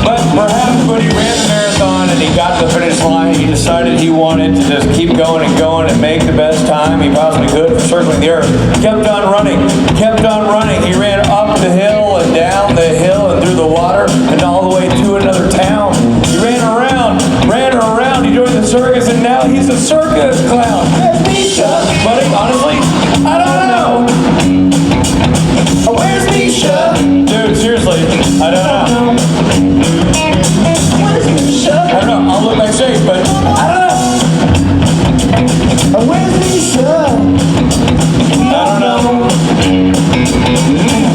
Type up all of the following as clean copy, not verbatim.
But perhaps when he ran the marathon and he got to the finish line, he decided he wanted to just keep going and make the best time he possibly could for circling the earth. Kept on running, kept on running. He ran up the hill and down the hill and through the water and all the way to another town. He ran around, he joined the circus, and now he's a circus clown. Where's Misha? Buddy, honestly, I don't know. Where's Misha? Dude, seriously, I don't know. Where's Misha? I don't know, I'll look back safe, but I don't know. Where's Misha? I don't know.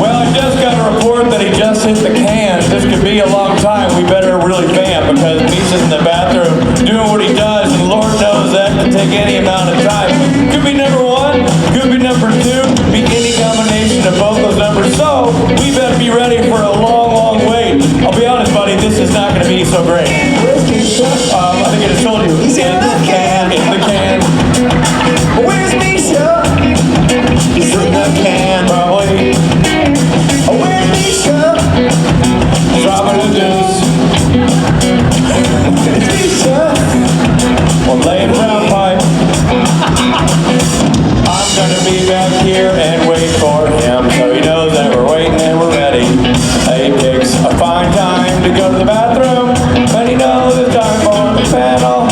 Well, I just got a report that he just hit the can. This could be a long time. We better really fan because Misha's in the bathroom doing what he does, and Lord knows that can take any amount of time. Could be number one, could be number two, could be any combination of both those numbers. So we better be ready for a long, long wait. I'll be honest, buddy, this is not going to be so great. Where's Misha? I think I just told you. He's in the can. In the can. Where's Misha? He's in the can. Probably. Where's Misha? Dropping the deuce. Where's Misha? Well, laying brown pipe. I'm gonna be back here and wait for him, so he knows that we're waiting and we're ready. He picks a fine time to go to the bathroom, but he knows it's time for the panel.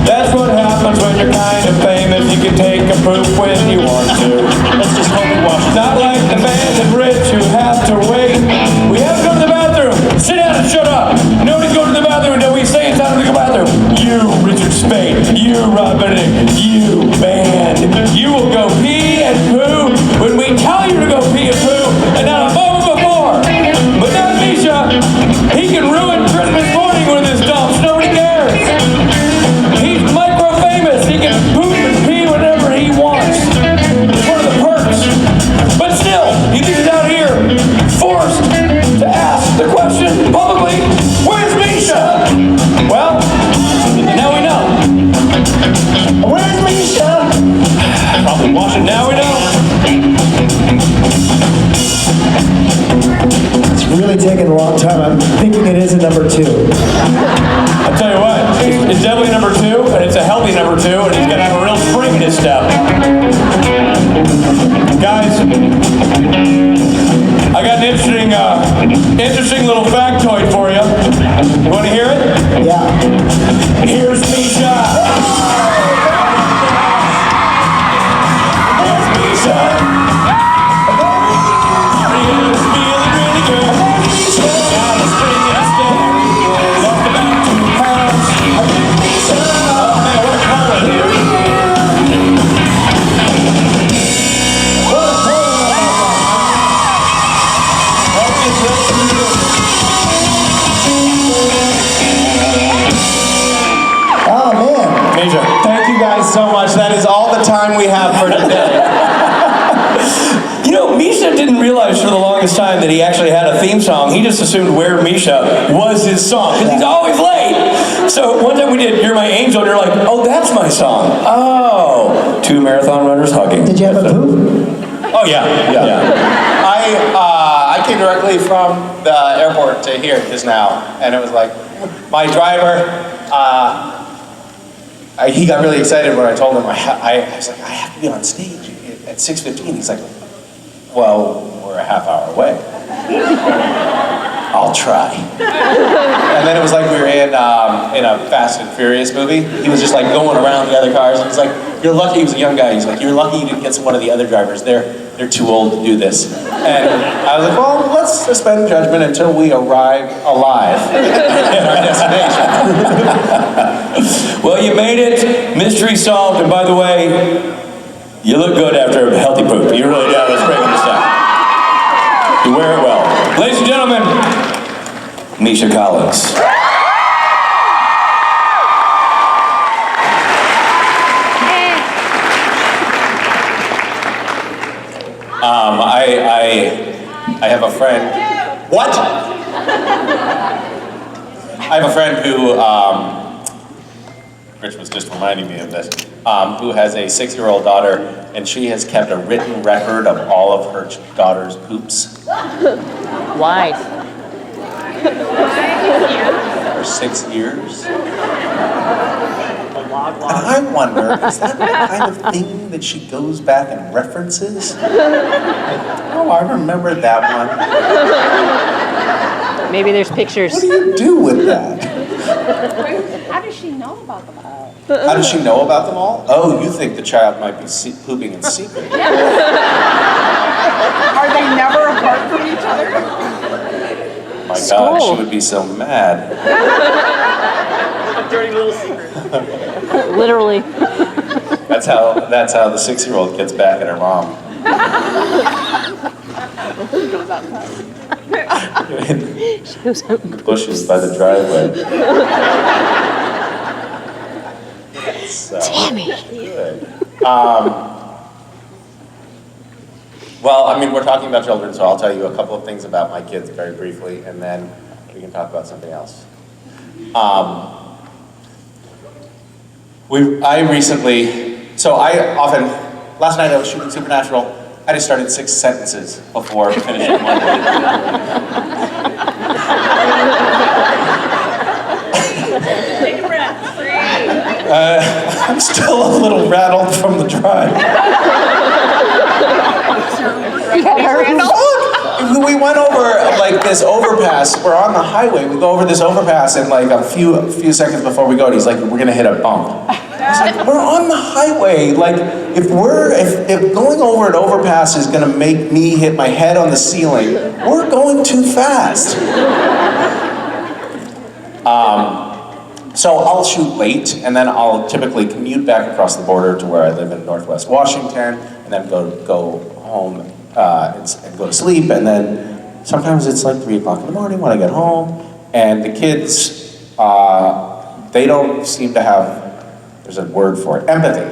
That's what happens when you're kind of famous. You can take a poop when you want to. Let's just hope it washes. Not like the fans and rich who have to wait. We have to go to the bathroom. Sit down and shut up. Nobody's going to the bathroom until we say it's time to go to the bathroom. You, Richard Spade. You, Rob Benedict. You, band. You will go pee and poo when we tell you to go pee and poo, and not a moment before. But not Misha. He can ruin Christmas morning with his dumps. Nobody cares. He's micro-famous. He can poop and pee whenever he wants. It's one of the perks. But still, he's out here forced to ask the question publicly, where's Misha? Well, now we know. Where's Misha? Probably watching. Now we know. It's really taking a long time. I'm thinking it is a number two. I'll tell you what, it's definitely number two, and it's a healthy number two, and he's going to have a real spring in his step. Guys, I got an interesting little factoid for you. You want to hear it? Yeah. Here's Misha. Here's Misha. He's feeling really good. Got a spring in his step. Lost about 2 pounds. Oh man, what a comment here. Oh man. Major. Thank you guys so much. That is all the time we have for today. You know, Misha didn't realize for the longest time that he actually had a theme song. He just assumed Where Misha was his song, because he's always late. So one time we did You're My Angel, and you're like, oh, that's my song. Oh. 2 marathon runners hugging. Did you have a poop? Oh, yeah. I came directly from the airport to here just now, and it was like, my driver, he got really excited when I told him, I was like, I have to be on stage at 6:15. He's like, well, we're a half hour away. I'll try. And then it was like we were in a Fast and Furious movie. He was just like going around the other cars, and he's like, you're lucky, he was a young guy, he's like, you're lucky you didn't get one of the other drivers. They're too old to do this. And I was like, well, let's suspend judgment until we arrive alive at our destination. Well, you made it. Mystery solved. And by the way, you look good after a healthy poop. You really do. That's great stuff. You wear it well. Ladies and gentlemen, Misha Collins. I have a friend. What? I have a friend who, Rich was just reminding me of this, who has a 6-year-old daughter, and she has kept a written record of all of her daughter's poops. Why? For 6 years. And I wonder, is that the kind of thing that she goes back and references? Oh, I remember that one. Maybe there's pictures. What do you do with that? How does she know about them all? How does she know about them all? Oh, you think the child might be pooping in secret. Are they never apart from each other? My God, she would be so mad. A dirty little secret. Literally. That's how the 6-year-old gets back at her mom. She goes outside. She goes out. Bushes by the driveway. So, Tammy. good. Well, I mean, we're talking about children, so I'll tell you a couple of things about my kids very briefly, and then we can talk about something else. Last night I was shooting Supernatural. I just started 6 sentences before finishing one. Take a breath. I'm still a little rattled from the drive. We went over like this overpass. We're on the highway. We go over this overpass, and like a few seconds before we go, he's like, "We're gonna hit a bump." I was like, "We're on the highway. Like, if going over an overpass is gonna make me hit my head on the ceiling, we're going too fast." So I'll shoot late, and then I'll typically commute back across the border to where I live in Northwest Washington, and then go home and go to sleep. And then sometimes it's like 3 o'clock in the morning when I get home, and the kids, they don't seem to have, there's a word for it, empathy.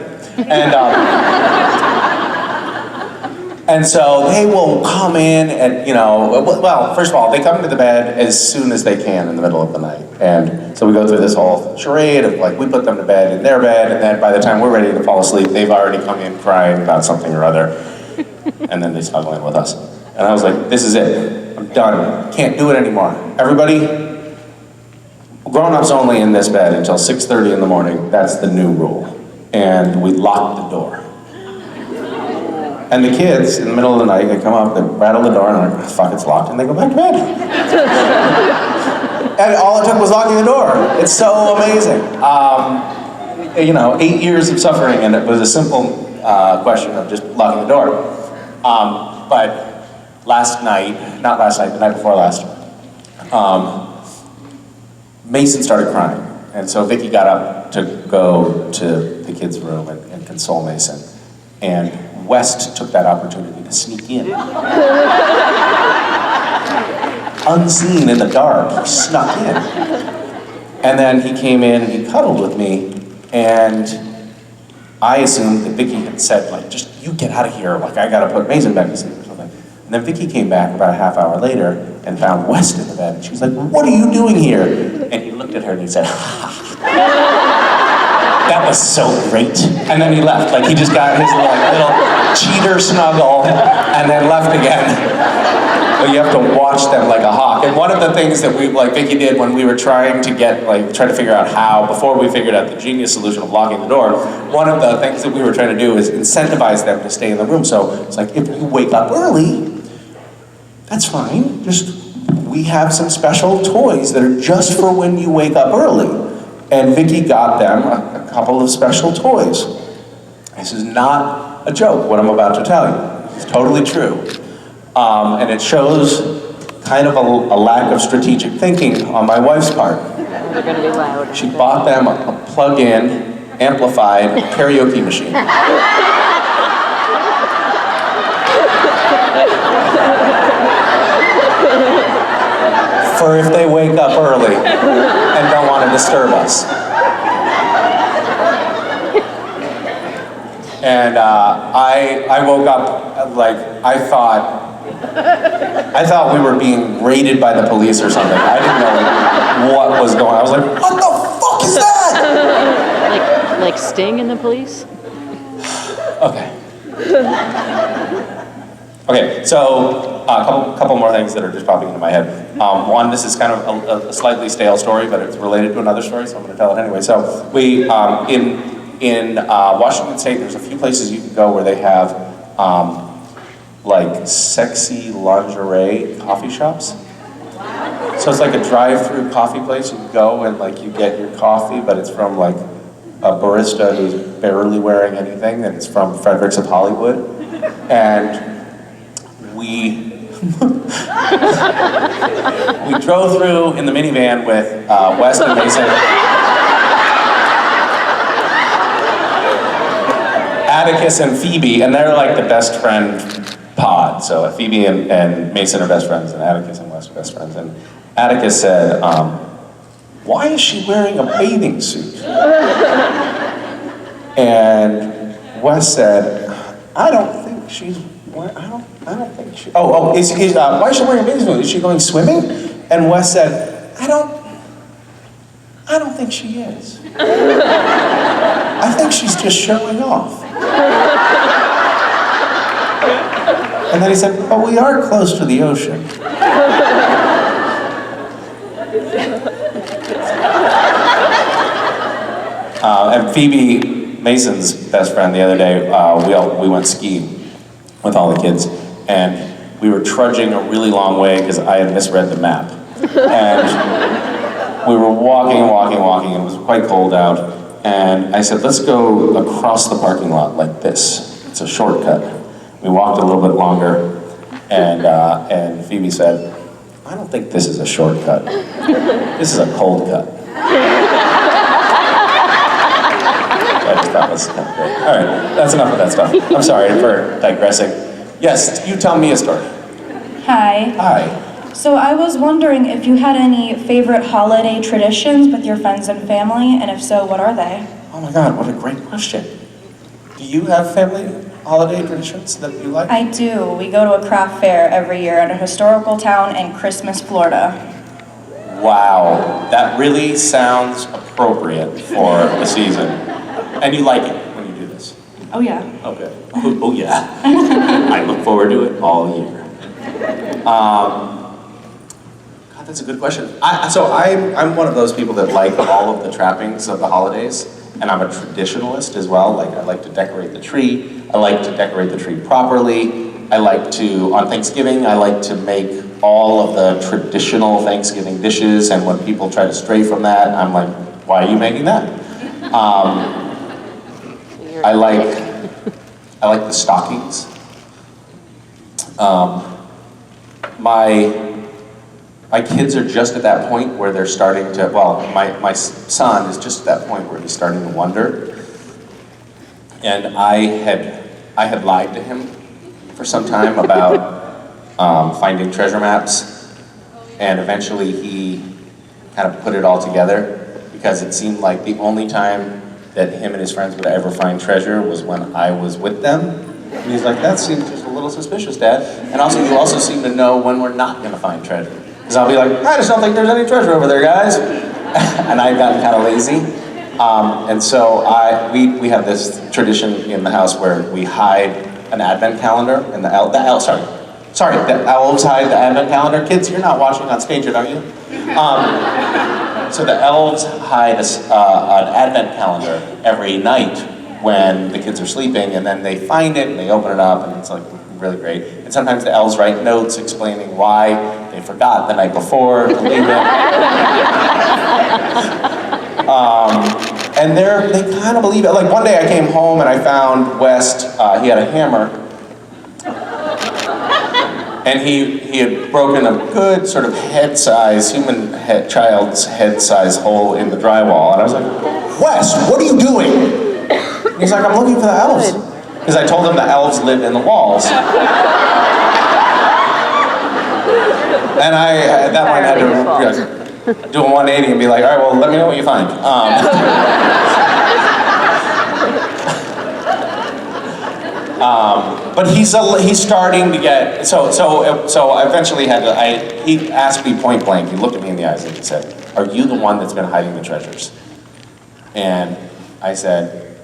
And so they will come in and, well, first of all, they come into the bed as soon as they can in the middle of the night. And so we go through this whole charade of like, we put them to bed in their bed, and then by the time we're ready to fall asleep, they've already come in crying about something or other. And then they snuggle in with us. And I was like, this is it. I'm done. Can't do it anymore. Everybody, grown-ups only in this bed until 6:30 in the morning. That's the new rule. And we lock the door. And the kids, in the middle of the night, they come up, they rattle the door, and I'm like, fuck, it's locked, and they go back to bed. And all it took was locking the door. It's so amazing. 8 years of suffering, and it was a simple question of just locking the door. But the night before last, Mason started crying. And so Vicky got up to go to the kids' room and console Mason. And West took that opportunity to sneak in. Unseen in the dark, he snuck in. And then he came in and he cuddled with me, and I assumed that Vicky had said, like, just you get out of here, like I gotta put Mason back to sleep or something. And then Vicky came back about a half hour later and found West in the bed, and she was like, what are you doing here? And he looked at her and he said, that was so great. And then he left, like he just got his little cheater snuggle and then left again. But you have to watch them like a hawk. And one of the things that Vicky did when we were trying to figure out how, before we figured out the genius solution of locking the door, one of the things that we were trying to do is incentivize them to stay in the room. So it's like, if you wake up early, that's fine. We have some special toys that are just for when you wake up early. And Vicky got them a couple of special toys. This is not a joke, what I'm about to tell you. It's totally true. And it shows kind of a lack of strategic thinking on my wife's part. They're going to be loud. She bought them a plug-in, amplified karaoke machine. For if they wake up early and don't want to disturb us. And I woke up like I thought we were being raided by the police or something. I didn't know what was going on. I was like, what the fuck is that? Like Sting and the police? Okay. Okay, so a couple more things that are just popping into my head. One, this is kind of a slightly stale story, but it's related to another story, so I'm going to tell it anyway. So we in Washington State, there's a few places you can go where they have like sexy lingerie coffee shops. So it's like a drive-through coffee place. You can go and like you get your coffee, but it's from like a barista who's barely wearing anything, and it's from Fredericks of Hollywood. And we we drove through in the minivan with Wes and Mason, Atticus and Phoebe, and they're like the best friend pod. So Phoebe and Mason are best friends, and Atticus and Wes are best friends. And Atticus said, "Why is she wearing a bathing suit?" And Wes said, "I don't think she's. I don't think she. Why is she wearing a bathing suit? Is she going swimming?" And Wes said, "I don't think she is. I think she's just showing off." And then he said, "But we are close to the ocean." And Phoebe, Mason's best friend, the other day, we went skiing with all the kids, and we were trudging a really long way because I had misread the map. And we were walking, and it was quite cold out, and I said, "Let's go across the parking lot like this. It's a shortcut." We walked a little bit longer, and Phoebe said, "I don't think this is a shortcut. This is a cold cut." I just thought was kind of great. All right, that's enough of that stuff. I'm sorry for digressing. Yes, you tell me a story. Hi. Hi. So I was wondering if you had any favorite holiday traditions with your friends and family, and if so, what are they? Oh my God, what a great question. Do you have family holiday traditions that you like? I do. We go to a craft fair every year in a historical town in Christmas, Florida. Wow, that really sounds appropriate for the season. And you like it when you do this? Oh yeah. Okay. Oh yeah. I look forward to it all year. God, that's a good question. I'm one of those people that like all of the trappings of the holidays, and I'm a traditionalist as well. Like, I like to decorate the tree. I like to decorate the tree properly. I like to, on Thanksgiving, I like to make all of the traditional Thanksgiving dishes, and when people try to stray from that, I'm like, why are you making that? I like the stockings. My kids are just at that point where they're starting to, well, my son is just at that point where he's starting to wonder. And I had lied to him for some time about finding treasure maps, and eventually he kind of put it all together, because it seemed like the only time that him and his friends would ever find treasure was when I was with them. And he's like, "That seems just a little suspicious, Dad." And also, you also seem to know when we're not gonna find treasure. Because I'll be like, "I just don't think there's any treasure over there, guys." And I've gotten kind of lazy. And so we have this tradition in the house where we hide an advent calendar, and the elves hide the advent calendar. Kids, you're not watching on stage yet, are you? So the elves hide an advent calendar every night when the kids are sleeping, and then they find it and they open it up, and it's like really great. And sometimes the elves write notes explaining why they forgot the night before to leave it. And they kind of believe it. Like one day I came home and I found West, he had a hammer, and he had broken a good sort of child's head-size hole in the drywall. And I was like, "Wes, what are you doing?" And he's like, "I'm looking for the elves." Because I told him the elves live in the walls. And I, at that point, had to do a 180 and be like, "All right, well, let me know what you find." But he's starting to get, so I eventually he asked me point blank, he looked at me in the eyes and he said, "Are you the one that's been hiding the treasures?" And I said,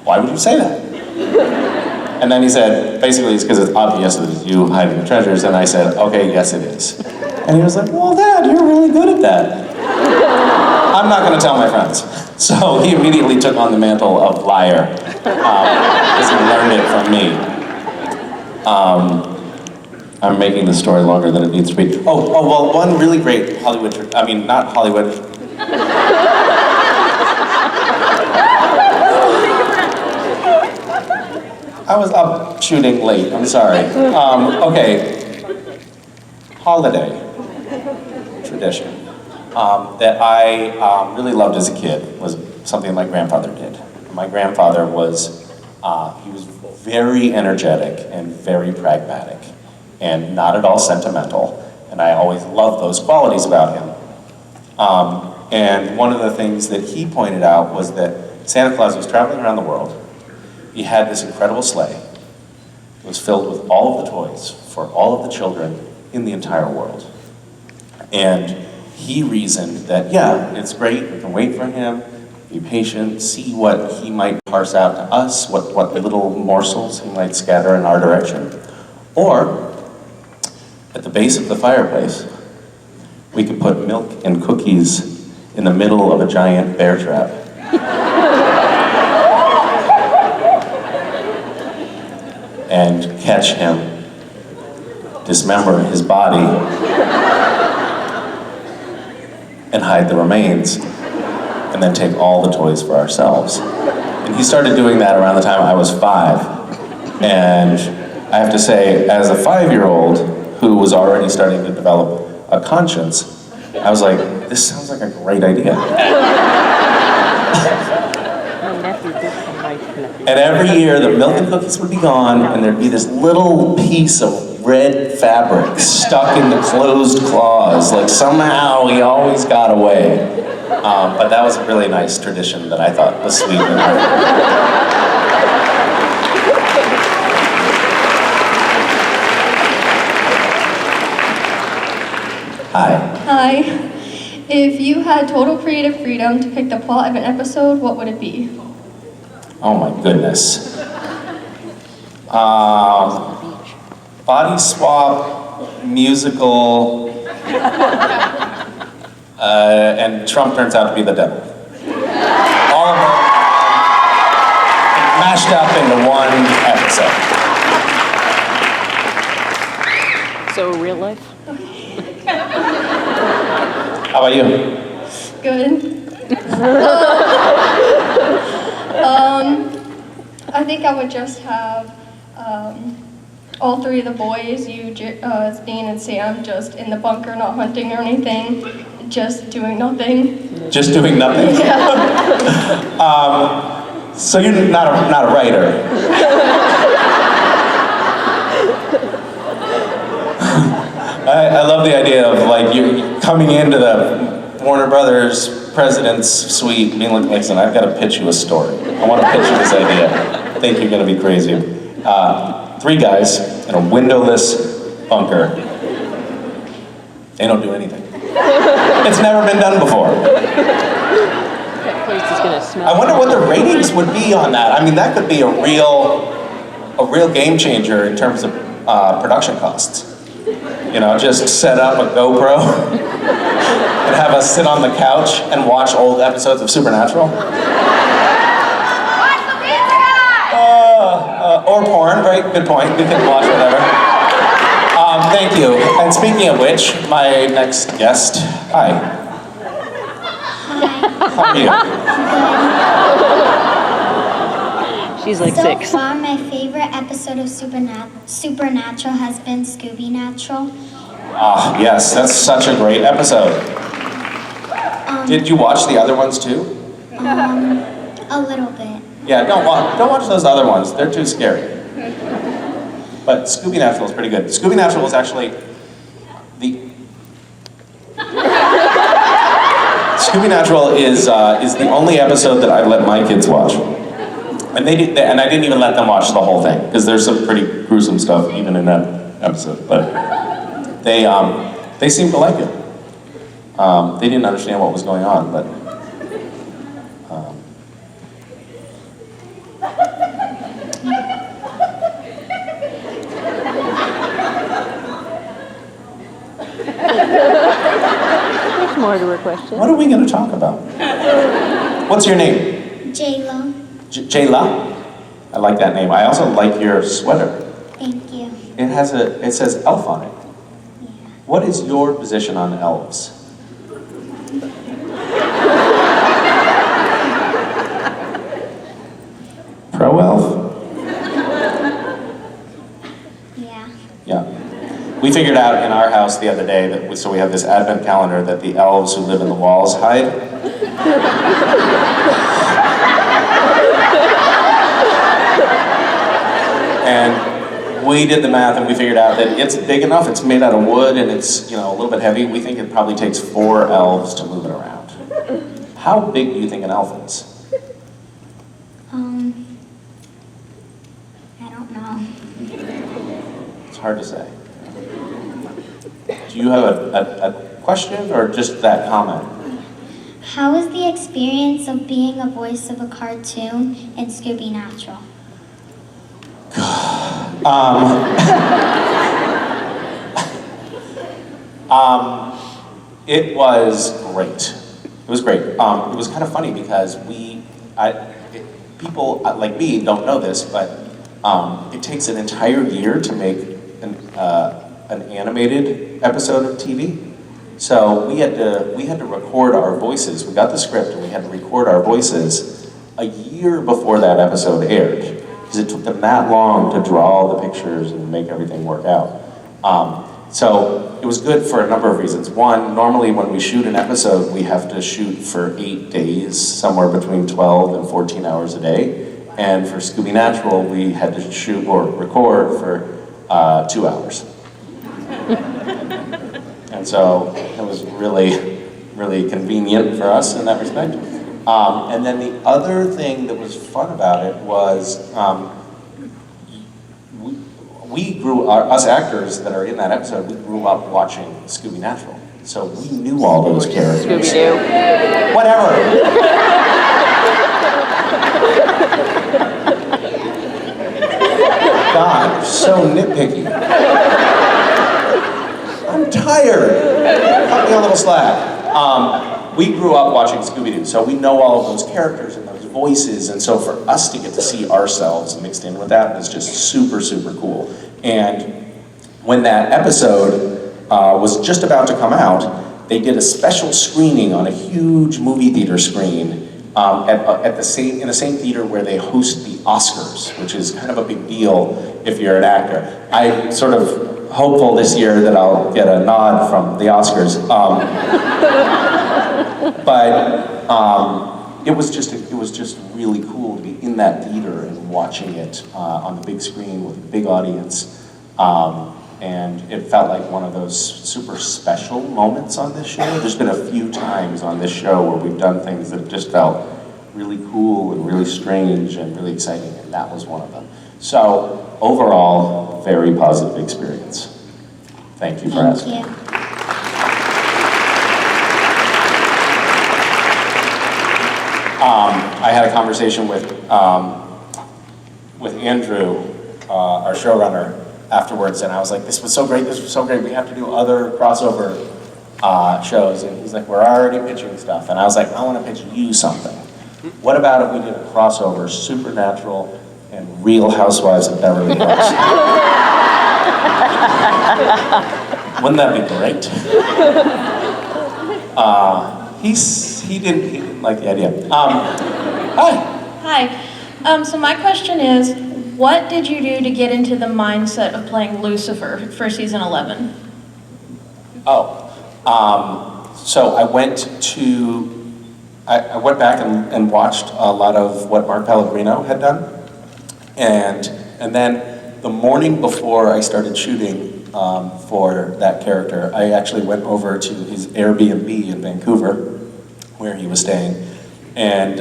"Why would you say that?" And then he said, basically it's because it's obvious that it's you hiding the treasures. And I said, okay, yes it is. And he was like, well, Dad, you're really good at that. I'm not gonna tell my friends. So he immediately took on the mantle of liar, because he learned it from me. I'm making the story longer than it needs to be. Oh, well, one really great Hollywood, not Hollywood. I was up shooting late, I'm sorry. Okay, holiday tradition that I really loved as a kid was something my grandfather did. My grandfather was, he was very energetic and very pragmatic and not at all sentimental. And I always loved those qualities about him. And one of the things that he pointed out was that Santa Claus was traveling around the world. He had this incredible sleigh. It was filled with all of the toys for all of the children in the entire world. And he reasoned that, yeah, it's great, we can wait for him, be patient, see what he might parse out to us, what little morsels he might scatter in our direction. Or, at the base of the fireplace, we could put milk and cookies in the middle of a giant bear trap. And catch him, dismember his body, and hide the remains, and then take all the toys for ourselves. And he started doing that around the time I was 5. And I have to say, as a 5-year-old who was already starting to develop a conscience, I was like, this sounds like a great idea. And every year, the milk and cookies would be gone, and there'd be this little piece of red fabric stuck in the closed claws. Like somehow he always got away. But that was a really nice tradition that I thought was sweet. Hi. Hi. If you had total creative freedom to pick the plot of an episode, what would it be? Oh my goodness. Body swap, musical, and Trump turns out to be the devil. All of them mashed up into one episode. So real life? How about you? Good. I think I would just have all 3 of the boys, you, Dean and Sam, just in the bunker, not hunting or anything, just doing nothing. Just doing nothing? Yeah. So you're not a writer. I love the idea of like you coming into the Warner Brothers president's suite, being like, listen, I've got to pitch you a story. I want to pitch you this idea. I think you're going to be crazy. 3 guys in a windowless bunker. They don't do anything. It's never been done before. That place is gonna smell. I wonder what the ratings would be on that. I mean, that could be a real game changer in terms of production costs. You know, just set up a GoPro and have us sit on the couch and watch old episodes of Supernatural. Or porn, right? Good point. We can watch whatever. Thank you. And speaking of which, my next guest, hi. How are you? She's like so 6. far, my favorite episode of Supernatural has been Scooby Natural. Ah, yes, that's such a great episode. Did you watch the other ones too? A little bit. Yeah, don't watch those other ones. They're too scary. But Scooby Natural is pretty good. Scooby Natural is actually Scooby Natural is the only episode that I've let my kids watch. And I didn't even let them watch the whole thing because there's some pretty gruesome stuff even in that episode. But they seemed to like it. They didn't understand what was going on, but There's more to her question. What are we going to talk about? What's your name? J-Lo. Jayla? I like that name. I also like your sweater. Thank you. It says elf on it. Yeah. What is your position on elves? Pro elf? Yeah. Yeah. We figured out in our house the other day that so we have this advent calendar that the elves who live in the walls hide. And we did the math and we figured out that it's big enough, it's made out of wood and it's, a little bit heavy. We think it probably takes 4 elves to move it around. How big do you think an elf is? I don't know. It's hard to say. Do you have a question or just that comment? How was the experience of being a voice of a cartoon in Scooby Natural? It was great. It was great. It was kind of funny because people like me don't know this, but it takes an entire year to make an animated episode of TV. So we had to record our voices. We got the script and we had to record our voices a year before that episode aired, because it took them that long to draw all the pictures and make everything work out. So it was good for a number of reasons. One, normally when we shoot an episode, we have to shoot for 8 days, somewhere between 12 and 14 hours a day. And for Scooby Natural, we had to shoot or record for 2 hours. And so it was really, really convenient for us in that respect. And then the other thing that was fun about it was us actors that are in that episode, we grew up watching Scooby Natural. So we knew all those characters. Scooby-Doo. Whatever. God, you're so nitpicky. I'm tired. Cut me a little slack. We grew up watching Scooby-Doo, so we know all of those characters and those voices, and so for us to get to see ourselves mixed in with that is just super, super cool. And when that episode was just about to come out, they did a special screening on a huge movie theater screen in the same theater where they host the Oscars, which is kind of a big deal if you're an actor. I'm sort of hopeful this year that I'll get a nod from the Oscars. But it was just really cool to be in that theater and watching it on the big screen with a big audience. And it felt like one of those super special moments on this show. There's been a few times on this show where we've done things that just felt really cool and really strange and really exciting, and that was one of them. So overall, very positive experience. Thank you for asking. Thank you. I had a conversation with Andrew, our showrunner, afterwards, and I was like, this was so great, we have to do other crossover shows, and he's like, we're already pitching stuff, and I was like, I want to pitch you something. What about if we did a crossover, Supernatural and Real Housewives of Beverly Hills? Wouldn't that be great? He didn't like the idea. Hi. So my question is, what did you do to get into the mindset of playing Lucifer for season 11? So I went back and watched a lot of what Mark Pellegrino had done, and then the morning before I started shooting for that character, I actually went over to his Airbnb in Vancouver, where he was staying, and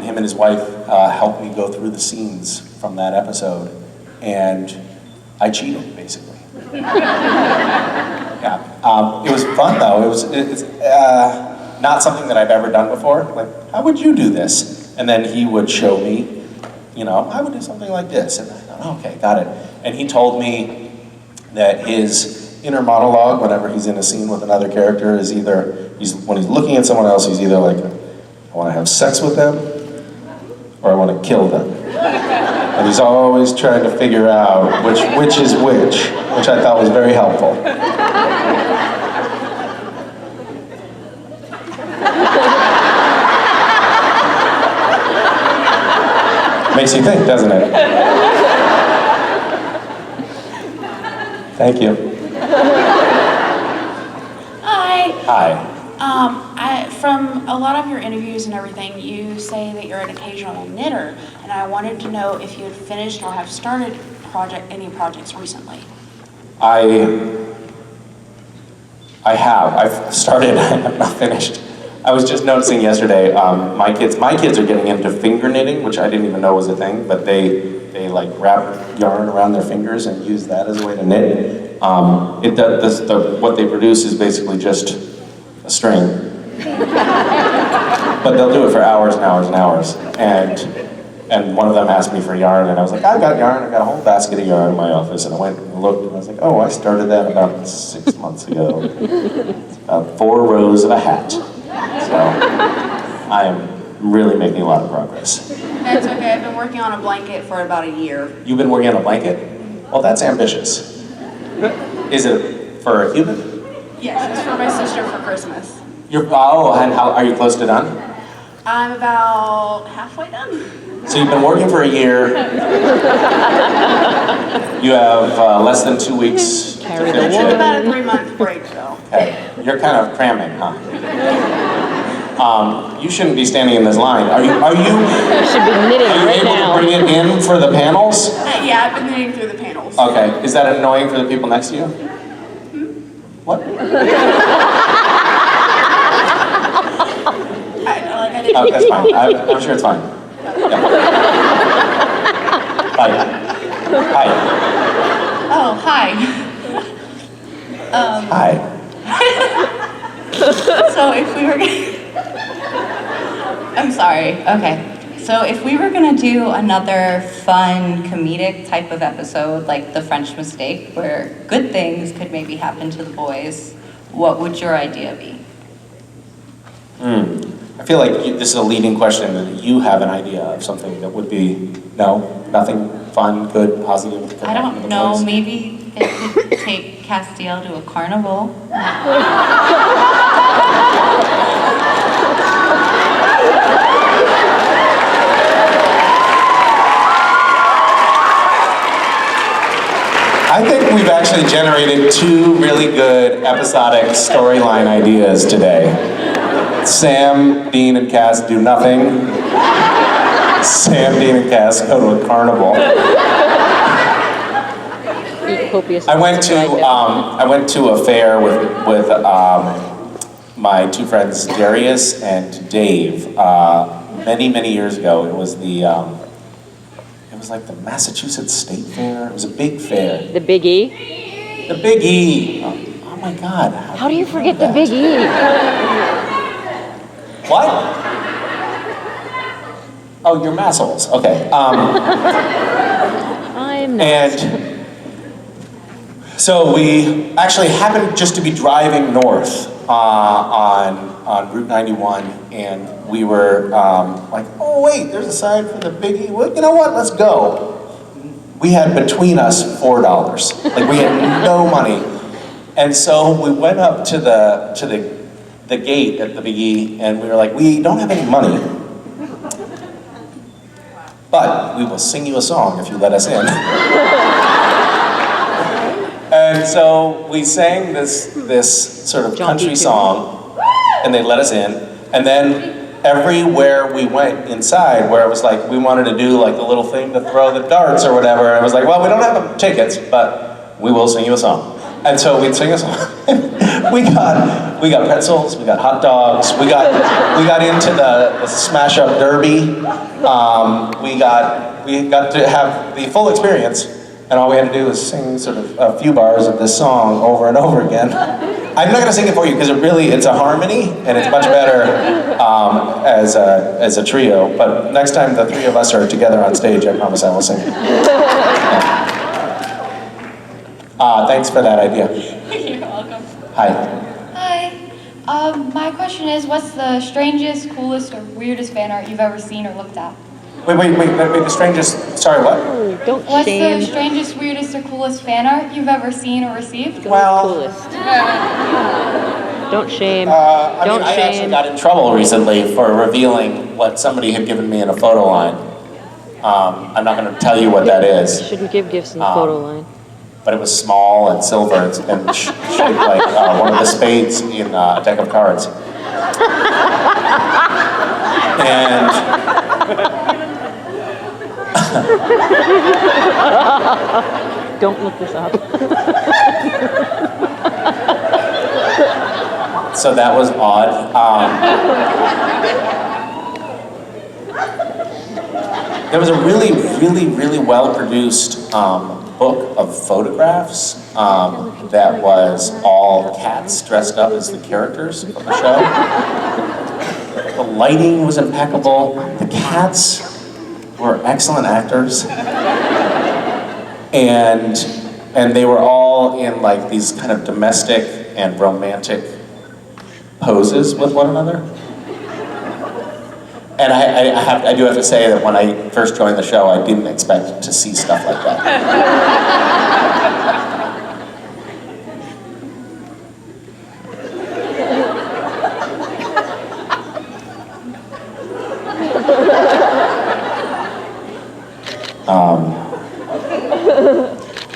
him and his wife helped me go through the scenes from that episode, and I cheated, basically. Yeah, it was fun though. It's not something that I've ever done before. Like, how would you do this? And then he would show me, I would do something like this, and I thought, okay, got it. And he told me that his inner monologue whenever he's in a scene with another character is either, when he's looking at someone else, he's either like, I want to have sex with them, or I want to kill them. And he's always trying to figure out which is which I thought was very helpful. Makes you think, doesn't it? Thank you. Hi. Hi. From a lot of your interviews and everything, you say that you're an occasional knitter, and I wanted to know if you had finished or have started any projects recently. I have. I've started. I'm not finished. I was just noticing yesterday. My kids are getting into finger knitting, which I didn't even know was a thing. But they like wrap yarn around their fingers and use that as a way to knit. What they produce is basically just a string. But they'll do it for hours and hours and hours. And one of them asked me for yarn, and I was like, I've got yarn. I've got a whole basket of yarn in my office. And I went and looked, and I was like, oh, I started that about 6 months ago. It's about 4 rows of a hat. So I am really making a lot of progress. That's okay. I've been working on a blanket for about a year. You've been working on a blanket? Well, that's ambitious. Is it for a human? Yes, it's for my sister for Christmas. And how are you close to done? I'm about halfway done. So you've been working for a year. You have less than 2 weeks to finish It's it. about a 3-month break, though. Okay, you're kind of cramming, huh? You shouldn't be standing in this line. Are you? You should be knitting right able now. to bring it in for the panels? Yeah, I've been knitting through the panels. Okay, is that annoying for the people next to you? What? Oh, that's fine. I'm sure it's fine. Yeah. Hi. Hi. Oh, hi. Hi. So if we were I'm sorry, okay. So if we were gonna do another fun comedic type of episode, like The French Mistake, where good things could maybe happen to the boys, what would your idea be? I feel like this is a leading question, that you have an idea of something that would be, no, nothing fun, good, positive. I don't know, maybe they could take Castiel to a carnival. I think we've actually generated 2 really good episodic storyline ideas today. Sam, Dean, and Cass do nothing. Sam, Dean, and Cass go to a carnival. I went to a fair with my 2 friends Darius and Dave many years ago. It was it was like the Massachusetts State Fair. It was a big fair. The Big E? The Big E. Oh my God. How do you forget the Big E? What? Oh, you're massholes. Okay. I'm not. And so we actually happened just to be driving north on Route 91, and we were like, oh wait, there's a sign for the Big E. Well, you know what? Let's go. We had between us $4. Like we had no money, and so we went up to the gate at the Big E, and we were like, we don't have any money, but we will sing you a song if you let us in. And so we sang this sort of country song, and they let us in. And then everywhere we went inside, where it was like we wanted to do like the little thing to throw the darts or whatever, it was like, well, we don't have the tickets, but we will sing you a song. And so we'd sing a song. we got pretzels, we got hot dogs, we got into the smash up derby. We got to have the full experience. And all we had to do was sing sort of a few bars of this song over and over again. I'm not gonna sing it for you because it's a harmony and it's much better as a trio. But next time the 3 of us are together on stage, I promise I will sing it. Yeah. Thanks for that idea. Hi. Hi. My question is, what's the strangest, coolest, or weirdest fan art you've ever seen or looked at? Wait, the strangest, sorry, what? Don't What's shame. the strangest, weirdest, or coolest fan art you've ever seen or received? Coolest. Don't shame. I Don't mean, I actually shame. got in trouble recently for revealing what somebody had given me in a photo line. I'm not going to tell you what that is. Shouldn't give gifts in the photo line. But it was small and silver and shaped like one of the spades in a deck of cards. And Don't look this up. so that was odd. There was a really well-produced book of photographs that was all cats dressed up as the characters of the show. The lighting was impeccable. The cats were excellent actors. And they were all in like these kind of domestic and romantic poses with one another. And I do have to say that when I first joined the show, I didn't expect to see stuff like that.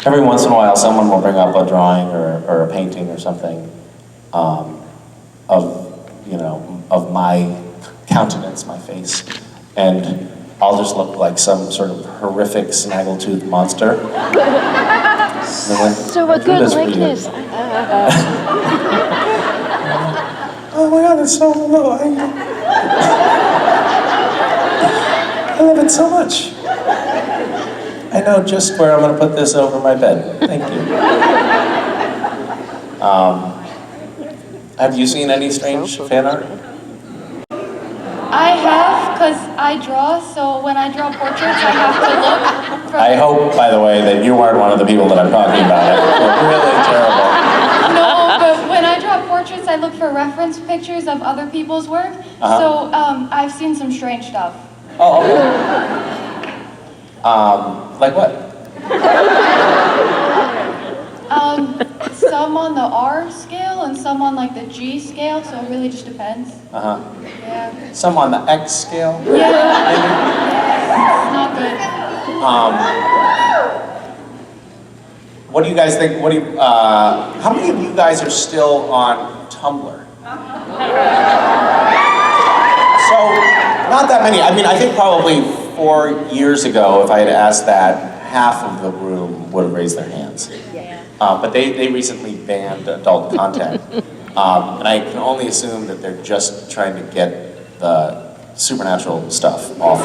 Every once in a while, someone will bring up a drawing or a painting or something of my countenance, my face, and I'll just look like some sort of horrific snaggletooth monster. So a good likeness. Oh my God, it's so low. I love it so much. I know just where I'm going to put this over my bed. Thank you. Have you seen any strange fan art? I have, because I draw, so when I draw portraits, I have to look for... I hope, by the way, that you weren't one of the people that I'm talking about. It's really terrible. No, but when I draw portraits, I look for reference pictures of other people's work. So I've seen some strange stuff. Oh, okay. Like what? Some on the R scale and some on like the G scale, so it really just depends. Yeah. Some on the X scale? Yeah. It's not good. What do you guys think? How many of you guys are still on Tumblr? So, not that many. I mean, I think probably 4 years ago, if I had asked that, half of the room would have raised their hands. But they recently banned adult content. And I can only assume that they're just trying to get the supernatural stuff off.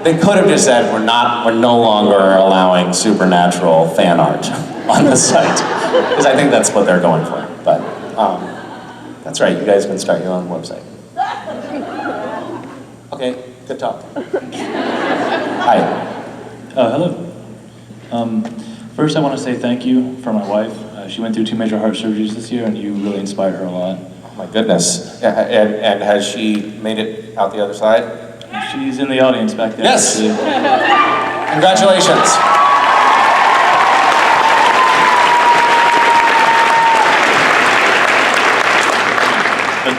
They could have just said, we're no longer allowing supernatural fan art on the site. Because I think that's what they're going for. But that's right, you guys can start your own website. Okay, good talk. Hi. Hello. First I want to say thank you for my wife. She went through 2 major heart surgeries this year and you really inspired her a lot. Oh my goodness. And has she made it out the other side? She's in the audience back there. Yes! Congratulations. But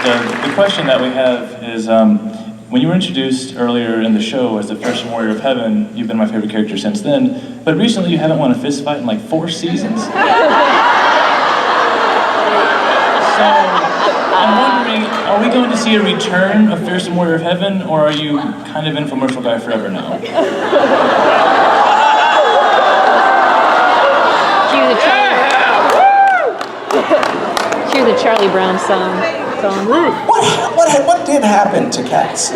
the question that we have is, when you were introduced earlier in the show as the first warrior of heaven, you've been my favorite character since then, but recently you haven't won a fist fight in like 4 seasons. So, I'm wondering, are we going to see a return of Fearsome Warrior of Heaven, or are you kind of infomercial guy forever now? Cue the Charlie Brown song. What did happen to cats?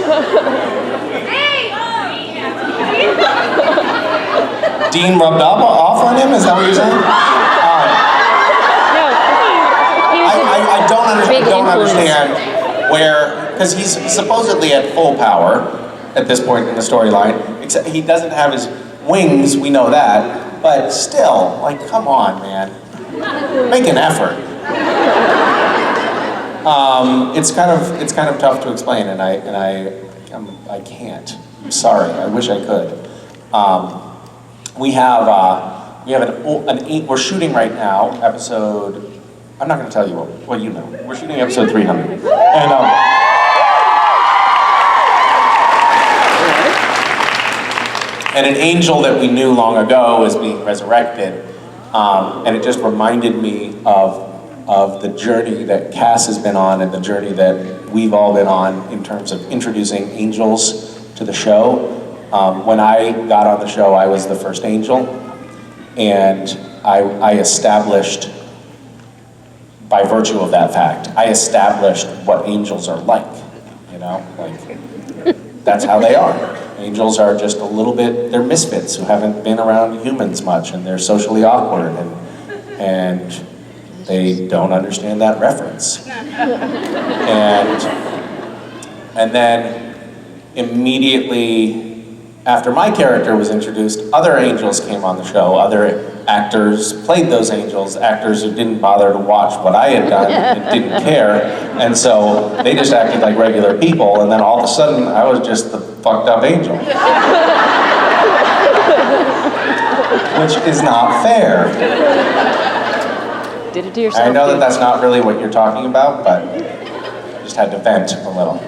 Dean rubbed off on him? Is that what you're saying? I don't understand where, because he's supposedly at full power at this point in the storyline, except he doesn't have his wings, we know that, But still, like, come on, man. Make an effort. It's kind of tough to explain, and I can't. I'm sorry. I wish I could. We have we're shooting right now episode. I'm not going to tell you what. Well, you know. We're shooting episode 300, and an angel that we knew long ago is being resurrected, and it just reminded me of the journey that Cass has been on and the journey that we've all been on in terms of introducing angels to the show. When I got on the show, I was the first angel, and I established, by virtue of that fact, I established what angels are like, you know? Like, that's how they are. Angels are just a little bit, they're misfits who haven't been around humans much, and they're socially awkward, and they don't understand that reference. And then immediately after my character was introduced, other angels came on the show. Other actors played those angels, actors who didn't bother to watch what I had done and didn't care. And so they just acted like regular people, and then all of a sudden I was just the fucked up angel. Which is not fair. Did it to yourself? I know that that's not really what you're talking about, but I just had to vent a little.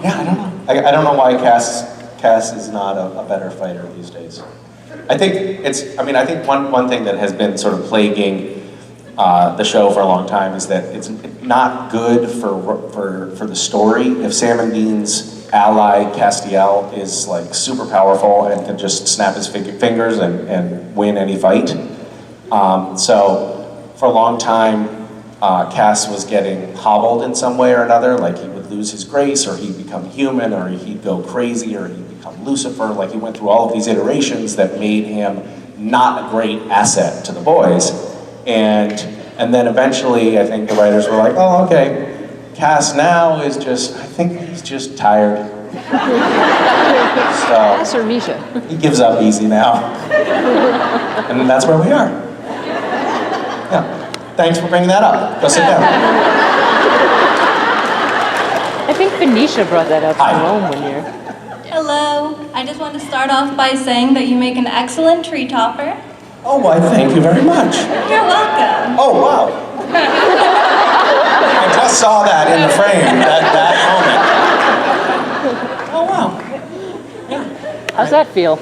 Yeah, I don't know. I don't know why Cass is not a better fighter these days. I think one thing that has been sort of plaguing the show for a long time is that it's not good for the story. If Sam and Dean's ally, Castiel, is like super powerful and can just snap his fingers and win any fight. So for a long time, Cass was getting hobbled in some way or another, like he would lose his grace, or he'd become human, or he'd go crazy, or he'd become Lucifer. Like he went through all of these iterations that made him not a great asset to the boys. And then eventually, I think the writers were like, oh, okay, Cass now is just, I think he's just tired. So Cass or Misha? He gives up easy now. And that's where we are. Yeah. Thanks for bringing that up. Go sit down. I think Benicia brought that up in Rome one year. Hello. I just want to start off by saying that you make an excellent tree topper. Oh, why, thank you very much. You're welcome. Oh, wow. I just saw that in the frame, that moment. Oh, wow. Yeah. How's that feel?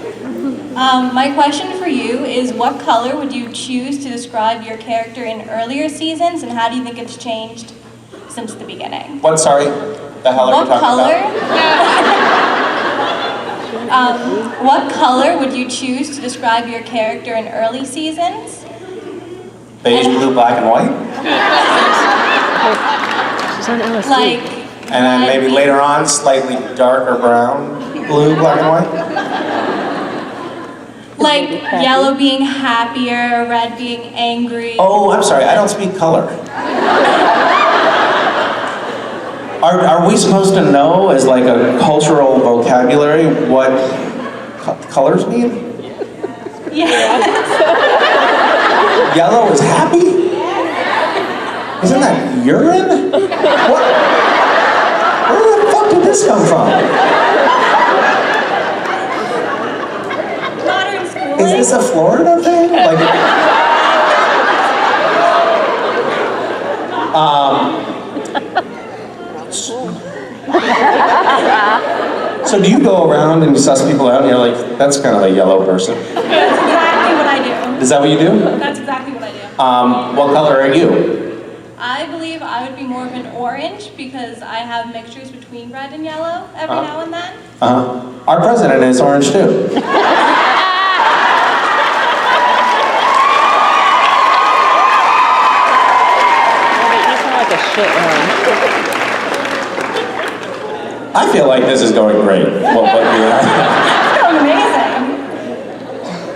My question for you is, what color would you choose to describe your character in earlier seasons, and how do you think it's changed since the beginning? What, sorry? The hell are you talking about? What color would you choose to describe your character in early seasons? Beige, blue, black, and white? She's on LSD. Like, and then maybe later on, slightly darker brown, blue, black, and white? like yellow being happier, red being angry. Oh, I'm sorry, I don't speak color. Are we supposed to know, as like a cultural vocabulary, what colors mean? Yeah. Yellow is happy? Isn't that urine? What? Where the fuck did this come from? Modern schooling. Is this a Florida thing? Like, so do you go around and you suss people out and you're like, that's kind of a yellow person? That's exactly what I do. Is that what you do? That's exactly what I do. What color are you? I believe I would be more of an orange because I have mixtures between red and yellow every now and then. Our president is orange too. I feel like this is going great. It's amazing.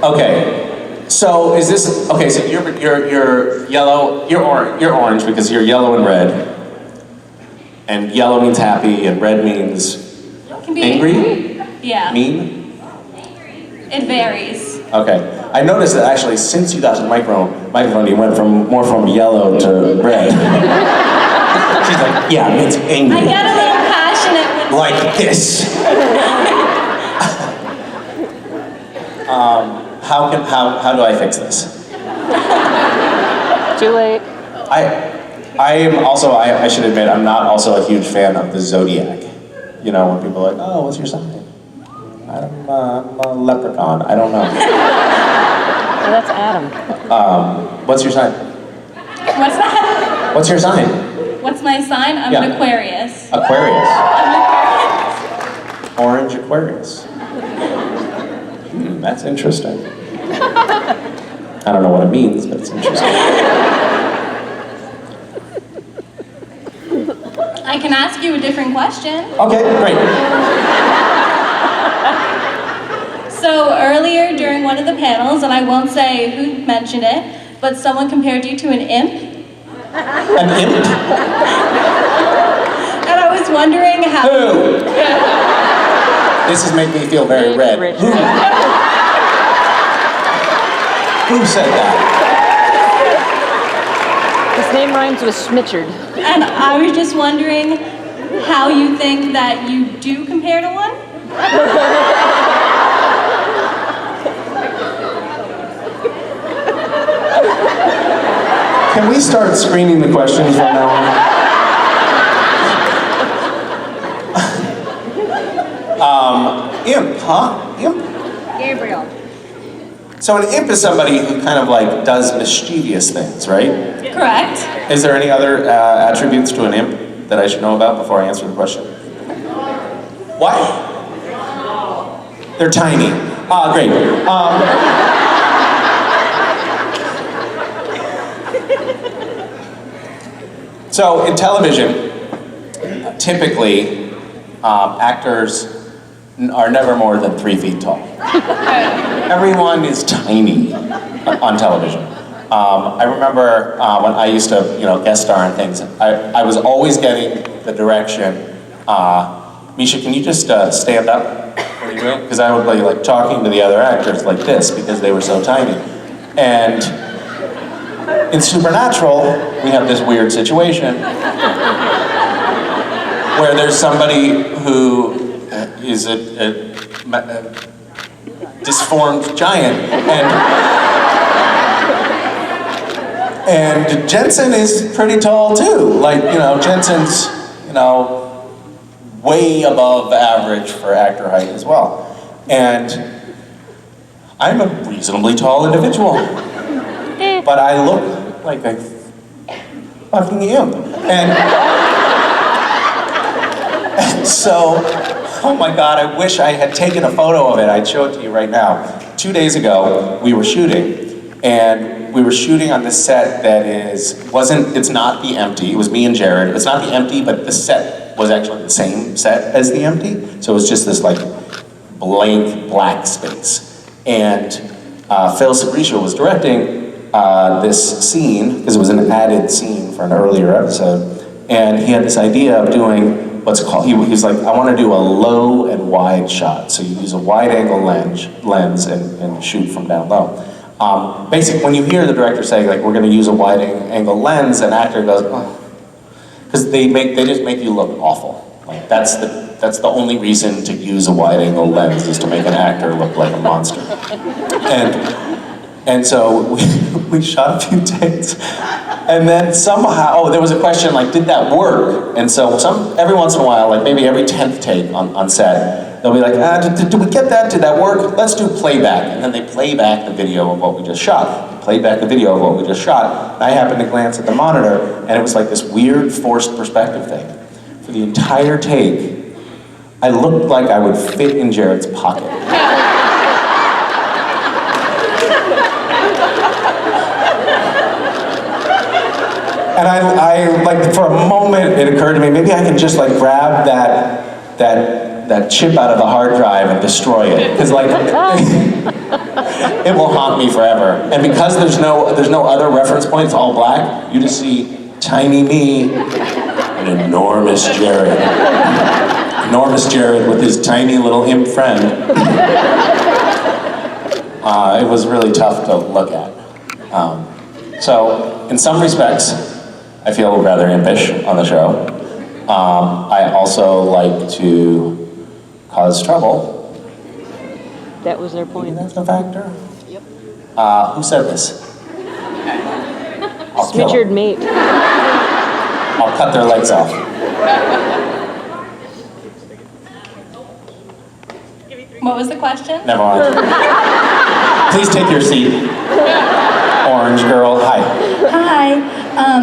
Okay, so is this okay? So you're yellow. You're orange because you're yellow and red. And yellow means happy, and red means Can be Angry? Yeah. Mean? It varies. Okay. I noticed that actually since you got to the microphone, you went more from yellow to red. She's like, yeah, it's angry. I get a little passionate when Like this. How do I fix this? Too late. I am also, I should admit, I'm not also a huge fan of the zodiac. You know, when people are like, oh, what's your sign? I'm a leprechaun. I don't know. Oh, that's Adam. What's your sign? What's that? What's your sign? What's my sign? I'm an Aquarius. Aquarius. I'm an Aquarius. Orange Aquarius. That's interesting. I don't know what it means, but it's interesting. I can ask you a different question. Okay, great. So earlier during one of the panels, and I won't say who mentioned it, but someone compared you to an imp. An imp? And I was wondering how... Who? This is making me feel very red. Who said that? His name rhymes with Schmitchard. And I was just wondering how you think that you do compare to one? Can we start screening the questions from now on? Imp, huh? Imp? Gabriel. So an imp is somebody who kind of like does mischievous things, right? Correct. Is there any other attributes to an imp that I should know about before I answer the question? What? They're tiny. Great. So in television, typically, actors are never more than 3 feet tall. Everyone is tiny on television. I remember when I used to, guest star and things, I was always getting the direction, Misha, can you just stand up? What are you doing? Because I would be like talking to the other actors like this because they were so tiny. And in Supernatural, we have this weird situation where there's somebody who is a disformed giant, and Jensen is pretty tall too. Like, Jensen's, way above average for actor height as well. And I'm a reasonably tall individual, but I look like a fucking imp. And so, oh my God, I wish I had taken a photo of it. I'd show it to you right now. 2 days ago, we were shooting, and we were shooting on this set that it's not the Empty. It was me and Jared. It's not the Empty, but the set was actually the same set as the Empty. So it was just this like blank black space. And Phil Sabrisha was directing this scene, because it was an added scene for an earlier episode, and he had this idea of doing what's called, he was like, I want to do a low and wide shot. So you use a wide angle lens and shoot from down low. Basically, when you hear the director say, like, we're going to use a wide angle lens, an actor goes, oh, because they just make you look awful. Like, that's the only reason to use a wide angle lens, is to make an actor look like a monster. And so we shot a few takes, and then somehow, there was a question like, did that work? And so every once in a while, like maybe every 10th take on set, they'll be like, did we get that? Did that work? Let's do playback. And then they play back the video of what we just shot. Play back the video of what we just shot. And I happened to glance at the monitor, and it was like this weird forced perspective thing. For the entire take, I looked like I would fit in Jared's pocket. And I like, for a moment, it occurred to me, maybe I can just like grab that chip out of the hard drive and destroy it, because like it will haunt me forever. And because there's no other reference point, it's all black. You just see tiny me and enormous Jared. enormous Jared with his tiny little imp friend. It was really tough to look at. So, in some respects, I feel rather impish on the show. I also like to cause trouble. That was their point. That's a factor? Yep. Who said this? I'll kill Smitchard them. mate. I'll cut their legs off. What was the question? Never mind. Please take your seat. Orange girl, hi. Hi.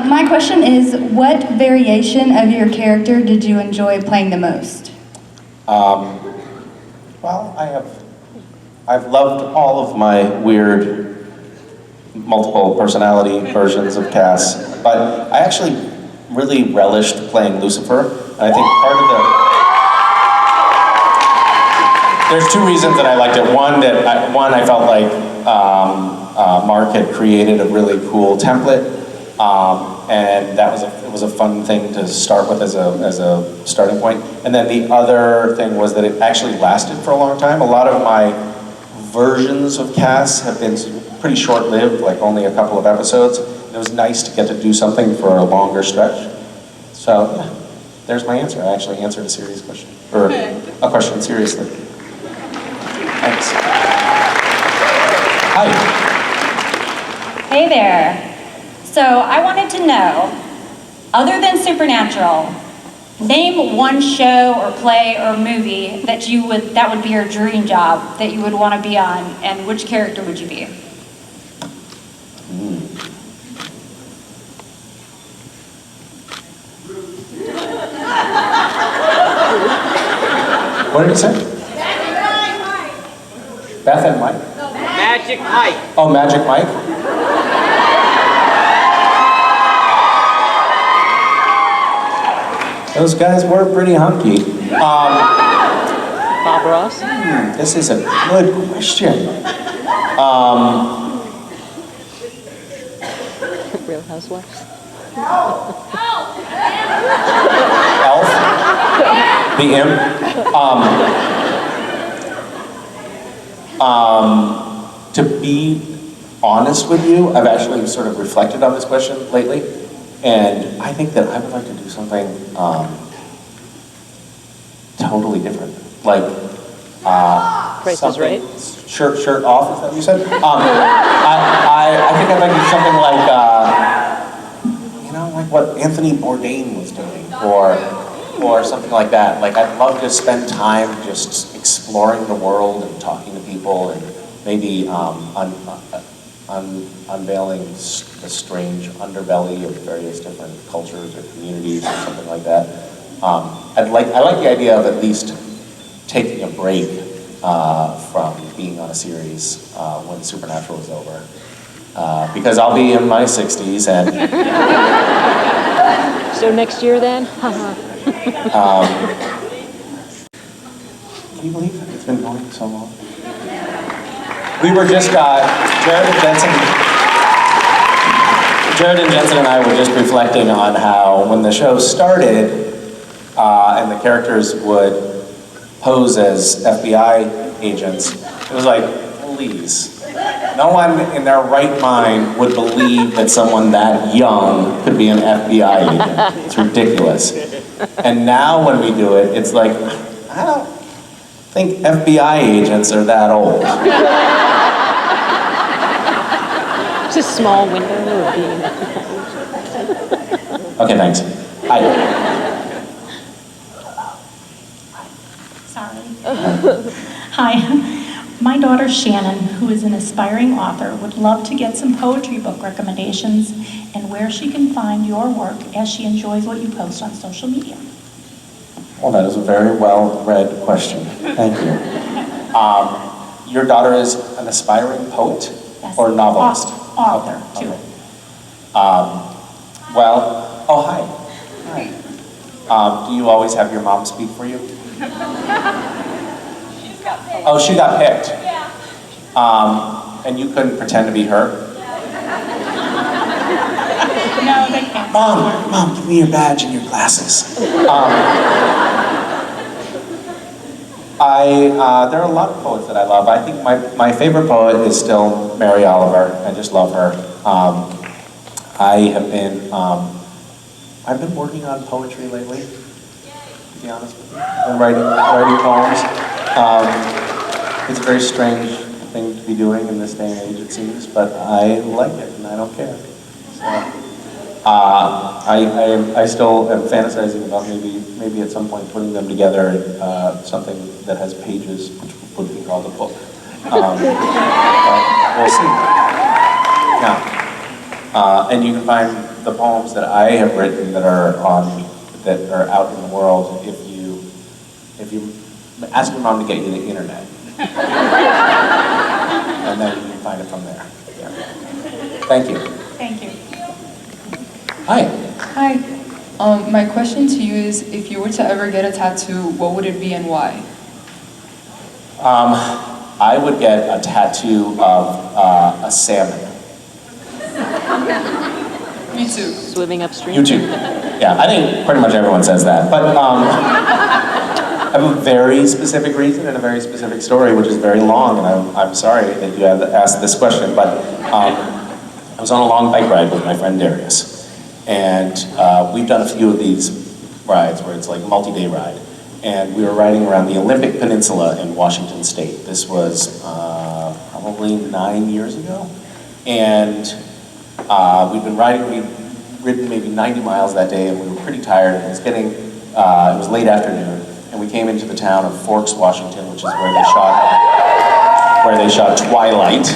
My question is, what variation of your character did you enjoy playing the most? Well, I've loved all of my weird, multiple personality versions of Cass, but I actually really relished playing Lucifer, and I think part of there's two reasons that I liked it. One, I felt like Mark had created a really cool template, and it was a fun thing to start with as a starting point. And then the other thing was that it actually lasted for a long time. A lot of my versions of Cass have been pretty short-lived, like only a couple of episodes. It was nice to get to do something for a longer stretch. So yeah, there's my answer. I actually answered a serious question, or a question seriously. Thanks. Hi. Hey there. So I wanted to know, other than Supernatural, name one show or play or movie that would be your dream job that you would want to be on, and which character would you be? What did you say? Beth and Mike? Magic Mike. Oh, Magic Mike? Those guys were pretty hunky. Bob Ross? This is a good question. Real Housewives? Elf? The imp? To be honest with you, I've actually sort of reflected on this question lately, and I think that I would like to do something totally different. Like, Price is Right? Shirt off, is that what you said? I think I'd like to do something like, like what Anthony Bourdain was doing, or something like that. Like, I'd love to spend time just exploring the world and talking to people, and maybe unveiling the strange underbelly of various different cultures or communities or something like that. I like the idea of at least taking a break from being on a series when Supernatural is over. Because I'll be in my 60s and... So next year then? Can you believe it? It's been going so long. We were just, Jared and Jensen and I were just reflecting on how when the show started, and the characters would pose as FBI agents, it was like, please. No one in their right mind would believe that someone that young could be an FBI agent. It's ridiculous. And now when we do it, it's like, I don't think FBI agents are that old. It's a small window of being. Okay, thanks. Hi. Sorry. Hi. My daughter Shannon, who is an aspiring author, would love to get some poetry book recommendations and where she can find your work as she enjoys what you post on social media. Well, that is a very well-read question. Thank you. Your daughter is an aspiring poet or novelist? Author, too. Okay. Oh, hi. Hi. Do you always have your mom speak for you? Oh, she got picked. Yeah. And you couldn't pretend to be her? No, they can't. Mom, give me your badge and your glasses. There are a lot of poets that I love. I think my favorite poet is still Mary Oliver. I just love her. I've been working on poetry lately, to be honest with you. I've been writing poems. It's a very strange thing to be doing in this day and age, it seems, but I like it and I don't care. So, I still am fantasizing about maybe at some point putting them together in something that has pages, which would be called a book. But we'll see. Yeah. And you can find the poems that I have written that are out in the world if you ask your mom to get you the internet. And then you can find it from there. Yeah. Thank you. Thank you. Hi. Hi. My question to you is, if you were to ever get a tattoo, what would it be and why? I would get a tattoo of a salmon. Me too. Swimming upstream. You too. Yeah, I think pretty much everyone says that. But I have a very specific reason and a very specific story, which is very long, and I'm sorry that you had asked this question, but I was on a long bike ride with my friend Darius. And we've done a few of these rides where it's like a multi-day ride. And we were riding around the Olympic Peninsula in Washington State. This was probably 9 years ago. And we'd been riding, we'd ridden maybe 90 miles that day, and we were pretty tired. And it was late afternoon. And we came into the town of Forks, Washington, which is where they shot Twilight.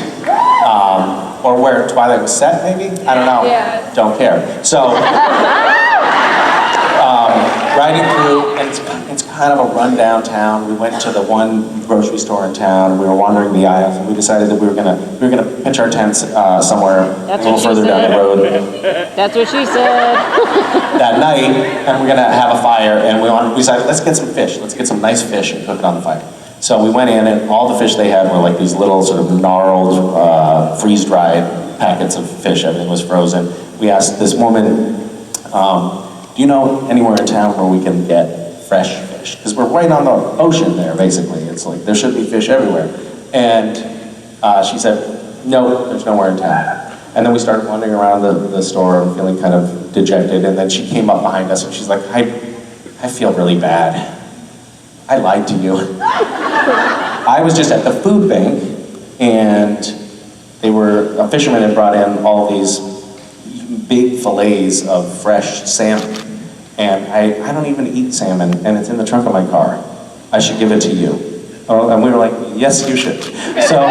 Or where Twilight was set, maybe? I don't know. Yeah. Don't care. So, riding through, and it's kind of a rundown town. We went to the one grocery store in town, and we were wandering the aisles, and we decided that we were gonna pitch our tents somewhere a little further down the road. That's what she said. That night, and we're gonna have a fire, and we decided, let's get some fish. Let's get some nice fish and cook it on the fire. So we went in, and all the fish they had were like these little sort of gnarled, freeze-dried packets of fish. Everything was frozen. We asked this woman, do you know anywhere in town where we can get fresh fish? Because we're right on the ocean there, basically. It's like, there should be fish everywhere. And she said, no, there's nowhere in town. And then we started wandering around the store and feeling kind of dejected. And then she came up behind us, and she's like, I feel really bad. I lied to you. I was just at the food bank, and a fisherman had brought in all these big fillets of fresh salmon. And I don't even eat salmon, and it's in the trunk of my car. I should give it to you. Oh, and we were like, yes, you should. So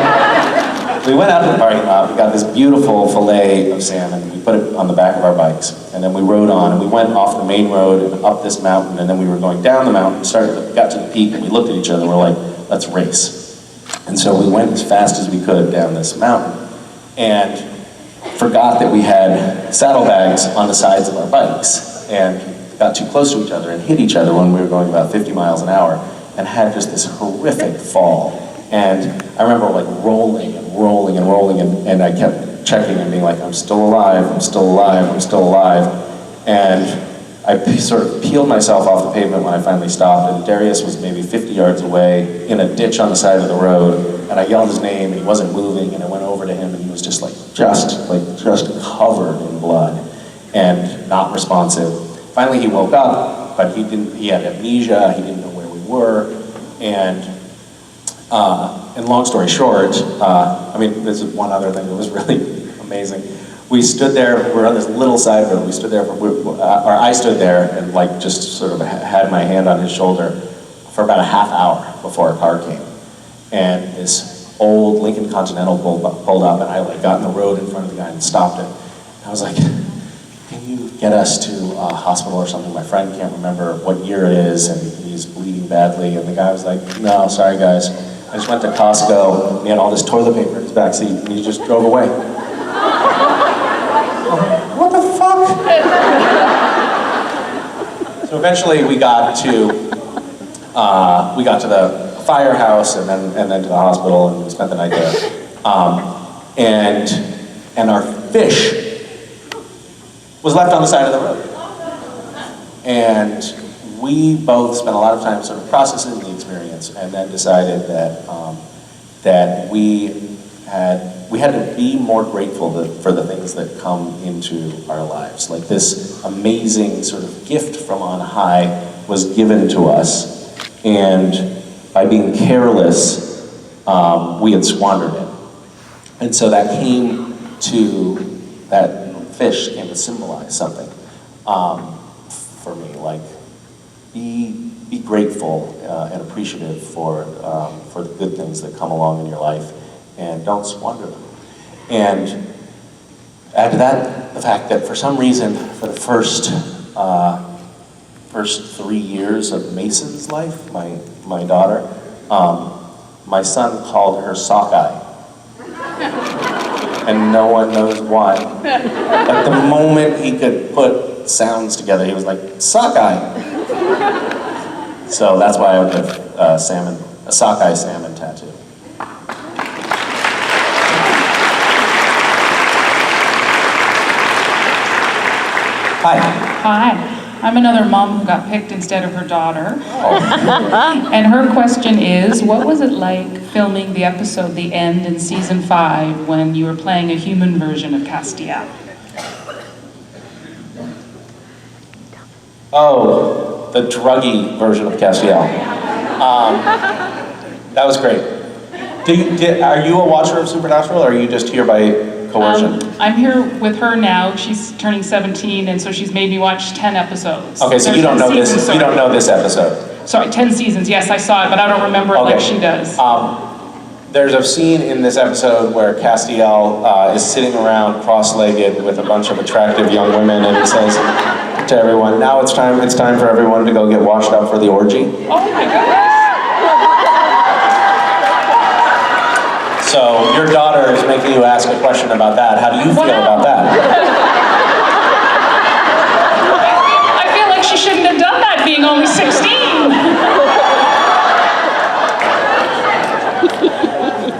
we went out to the parking lot, we got this beautiful fillet of salmon, we put it on the back of our bikes, and then we rode on, and we went off the main road and up this mountain, and then we were going down the mountain, got to the peak, and we looked at each other, and we're like, let's race. And so we went as fast as we could down this mountain, and forgot that we had saddlebags on the sides of our bikes, and got too close to each other and hit each other when we were going about 50 miles an hour, and had just this horrific fall. And I remember like rolling and rolling and rolling, and I kept checking and being like, I'm still alive, I'm still alive, I'm still alive. And I sort of peeled myself off the pavement when I finally stopped, and Darius was maybe 50 yards away in a ditch on the side of the road, and I yelled his name, and he wasn't moving, and I went over to him, and he was just covered in blood and not responsive. Finally he woke up, but he had amnesia, he didn't know where we were, and long story short, this is one other thing that was really amazing. We stood there, we were on this little side road, I stood there and like just sort of had my hand on his shoulder for about a half hour before a car came. And this old Lincoln Continental pulled up, and I like got in the road in front of the guy and stopped it. And I was like, can you get us to a hospital or something? My friend can't remember what year it is, and he's bleeding badly. And the guy was like, no, sorry guys. I just went to Costco, and he had all this toilet paper in his backseat, and he just drove away. What the fuck? So eventually we got to the firehouse, and then to the hospital, and we spent the night there. And our fish was left on the side of the road. And we both spent a lot of time sort of processing the experience, and then decided that that we had to be more grateful for the things that come into our lives. Like this amazing sort of gift from on high was given to us, and by being careless, we had squandered it. And so that fish came to symbolize something for me, like be grateful and appreciative for the good things that come along in your life, and don't squander them. And add to that the fact that for some reason, for the first 3 years of Mason's life, my daughter, my son called her Sockeye. And no one knows why. But the moment he could put sounds together, he was like, Sockeye. So that's why I would have a sockeye salmon tattoo. Hi. Hi. I'm another mom who got picked instead of her daughter. And her question is, what was it like filming the episode The End in season 5 when you were playing a human version of Castiel? Oh, the druggy version of Castiel. That was great. Are you a watcher of Supernatural, or are you just here by coercion? I'm here with her now. She's turning 17, and so she's made me watch 10 episodes. Okay, so you don't know this. You don't know this episode. Sorry, 10 seasons. Yes, I saw it, but I don't remember it like she does. There's a scene in this episode where Castiel is sitting around cross-legged with a bunch of attractive young women, and he says to everyone, "Now it's time for everyone to go get washed up for the orgy." Oh my goodness! So your daughter is making you ask a question about that. How do you feel about that? I feel like she shouldn't have done that, being only 16.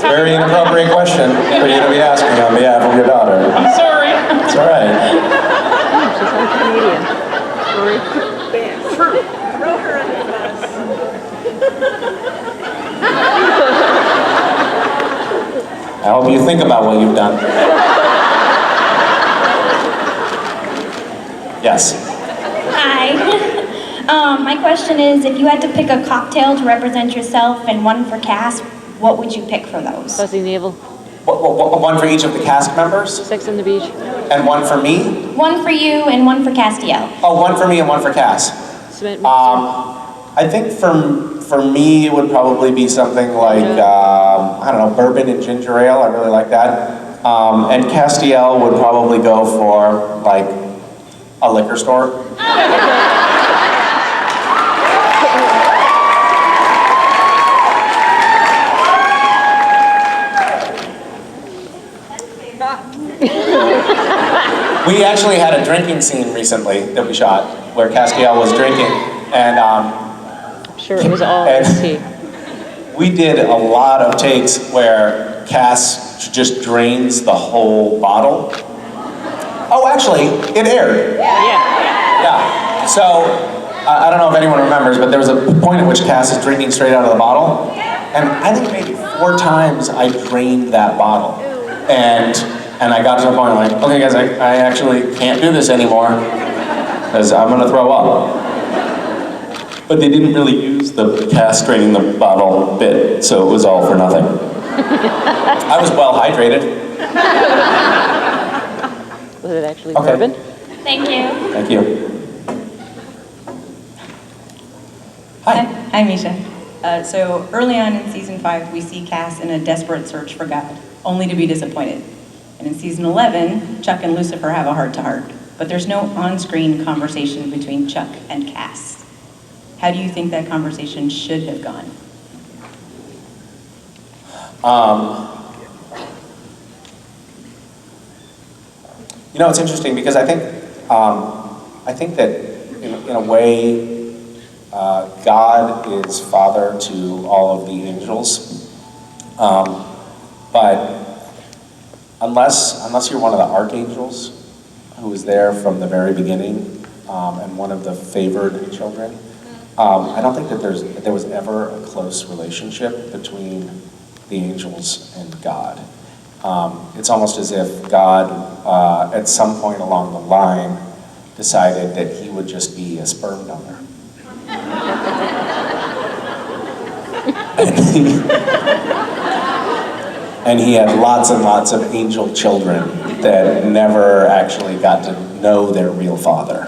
Very inappropriate question for you to be asking on behalf of your daughter. I'm sorry. It's all right. She's like Canadian. Throw her under the bus. I hope you think about what you've done. Yes. Hi. My question is, if you had to pick a cocktail to represent yourself and one for Cass, what would you pick for those? Fuzzy Navel. One for each of the cast members? Sex on the Beach. And one for me? One for you and one for Castiel. Oh, one for me and one for Cass. I think for me, it would probably be something like, I don't know, bourbon and ginger ale. I really like that. And Castiel would probably go for, like, a liquor store. We actually had a drinking scene recently that we shot where Castiel was drinking, and I'm sure it was all tea. We did a lot of takes where Cass just drains the whole bottle. Oh, actually, it aired. Yeah. So, I don't know if anyone remembers, but there was a point at which Cass is drinking straight out of the bottle, and I think maybe 4 times I drained that bottle. And I got to the point like, okay guys, I actually can't do this anymore because I'm gonna throw up. But they didn't really use the castrating the bottle bit, so it was all for nothing. I was well hydrated. Was it actually bourbon? Thank you. Thank you. Hi, Misha. So early on in season 5, we see Cass in a desperate search for God, only to be disappointed. And in season 11, Chuck and Lucifer have a heart-to-heart, but there's no on-screen conversation between Chuck and Cass. How do you think that conversation should have gone? You know, it's interesting because I think that in a way, God is father to all of the angels, but unless you're one of the archangels who was there from the very beginning and one of the favored children, I don't think that there was ever a close relationship between the angels and God. It's almost as if God, at some point along the line, decided that he would just be a sperm donor. And he had lots and lots of angel children that never actually got to know their real father.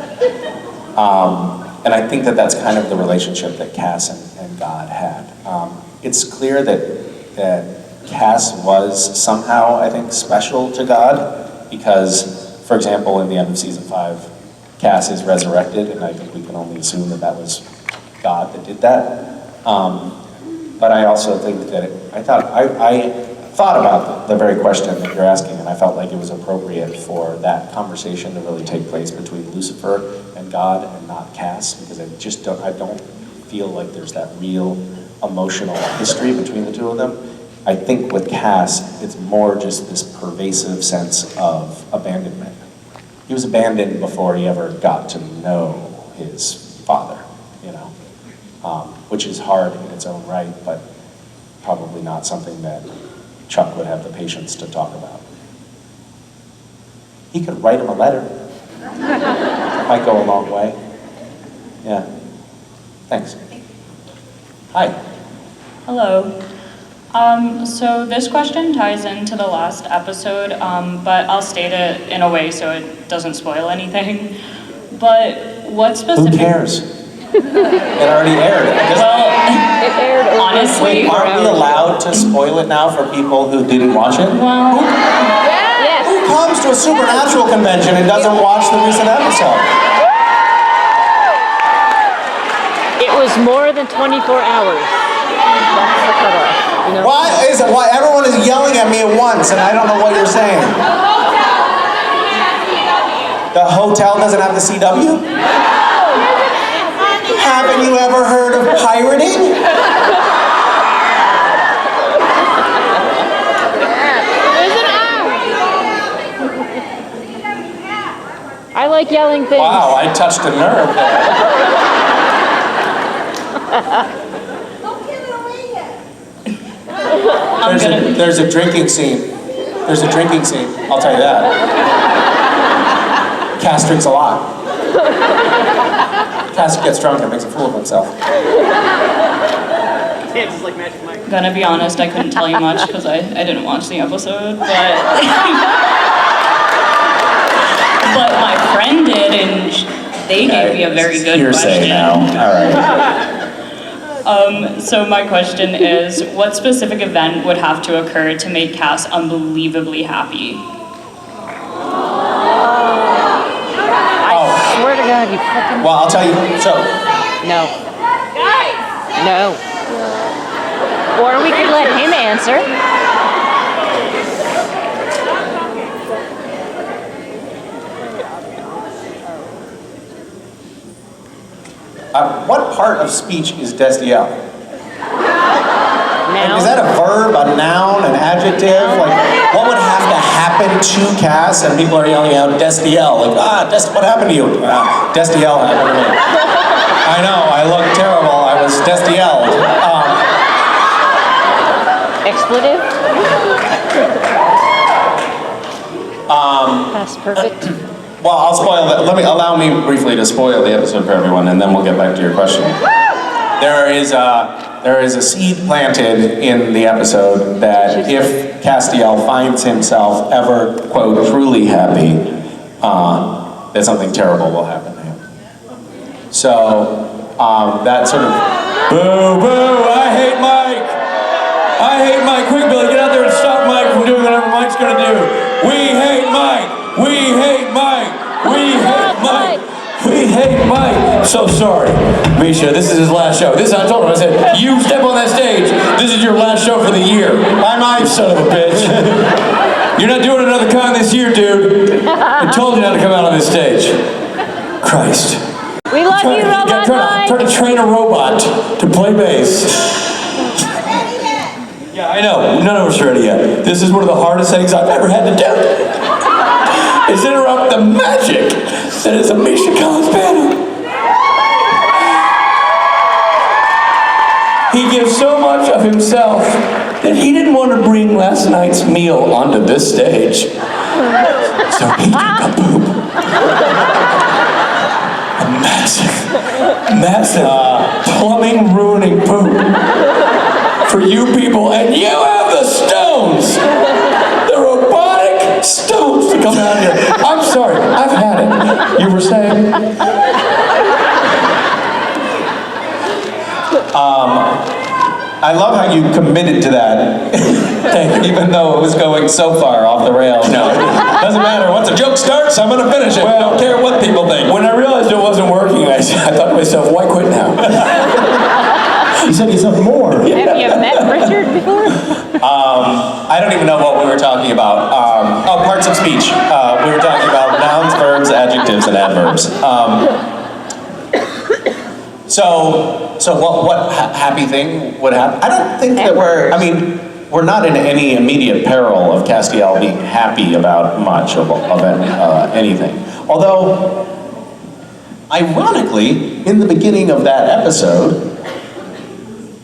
And I think that that's kind of the relationship that Cass and God had. It's clear that Cass was somehow, I think, special to God because, for example, in the end of season 5, Cass is resurrected, and I think we can only assume that that was God that did that. But I also think that I thought about the very question that you're asking, and I felt like it was appropriate for that conversation to really take place between Lucifer and God and not Cass, because I don't feel like there's that real emotional history between the two of them. I think with Cass, it's more just this pervasive sense of abandonment. He was abandoned before he ever got to know his father, which is hard in its own right, but probably not something that Chuck would have the patience to talk about. He could write him a letter. That might go a long way. Yeah. Thanks. Hi. Hello. So this question ties into the last episode, but I'll state it in a way so it doesn't spoil anything. But what specific... Who cares? It already aired. Well, it aired honestly. Wait, aren't we allowed to spoil it now for people who didn't watch it? Well, yes. Who comes to a supernatural convention and doesn't watch the recent episode? It was more than 24 hours. That's the cutoff. Why everyone is yelling at me at once and I don't know what you're saying? The hotel doesn't have the CW? Haven't you ever heard of pirating? I like yelling things. Wow, I touched a nerve there. There's a drinking scene. There's a drinking scene, I'll tell you that. Cass drinks a lot. Cass gets drunk and makes a fool of himself. Yeah, just like Magic Mike. Gonna be honest, I couldn't tell you much because I didn't watch the episode, but but my friend did, and they gave me a very good question. Now. All right. So my question is, what specific event would have to occur to make Cass unbelievably happy? I swear to God, you fucking... Well, I'll tell you, so... No. No. Or we could let him answer. What part of speech is Destiel? Noun? Is that a verb, a noun, an adjective? Like, what would have to happen to Cass? And people are yelling out Destiel. Like, what happened to you? Destiel happened to me. I know, I look terrible. I was Destiel. Expletive? Past perfect. Well, I'll spoil that. Allow me briefly to spoil the episode for everyone, and then we'll get back to your question. There is a seed planted in the episode that if Castiel finds himself ever, quote, truly happy, that something terrible will happen to him. So, that sort of, boo, boo, I hate Mike! I hate Mike! Quick, Billy, get out there and stop Mike from doing whatever Mike's gonna do! We hate Mike! We hate Mike! We hate Mike! We hate Mike! So sorry, Misha, this is his last show. I told him, I said, you step on that stage, this is your last show for the year. Bye, Mike! Son of a bitch. You're not doing another con this year, dude. I told you not to come out on this stage. Christ. We love you, Robot Mike! Trying to train a robot to play bass. Yeah, I know. None of us are ready yet. This is one of the hardest things I've ever had to do. Is interrupt the magic that is a Misha Collins panel. He gives so much of himself that he didn't want to bring last night's meal onto this stage. So he took a poop. A massive, plumbing ruining poop for you people, and you have the stones, the robotic stones to come out here. I'm sorry, I've had it. You were saying? I love how you committed to that, even though it was going so far off the rails. No, doesn't matter. Once a joke starts, I'm going to finish it. Well, I don't care what people think. When I realized it wasn't working, I thought to myself, why quit now? You said something more. Have you met Richard before? I don't even know what we were talking about. Parts of speech. We were talking about nouns, verbs, adjectives, and adverbs. So what happy thing would happen? I don't think that we're not in any immediate peril of Castiel being happy about much of anything. Although, ironically, in the beginning of that episode,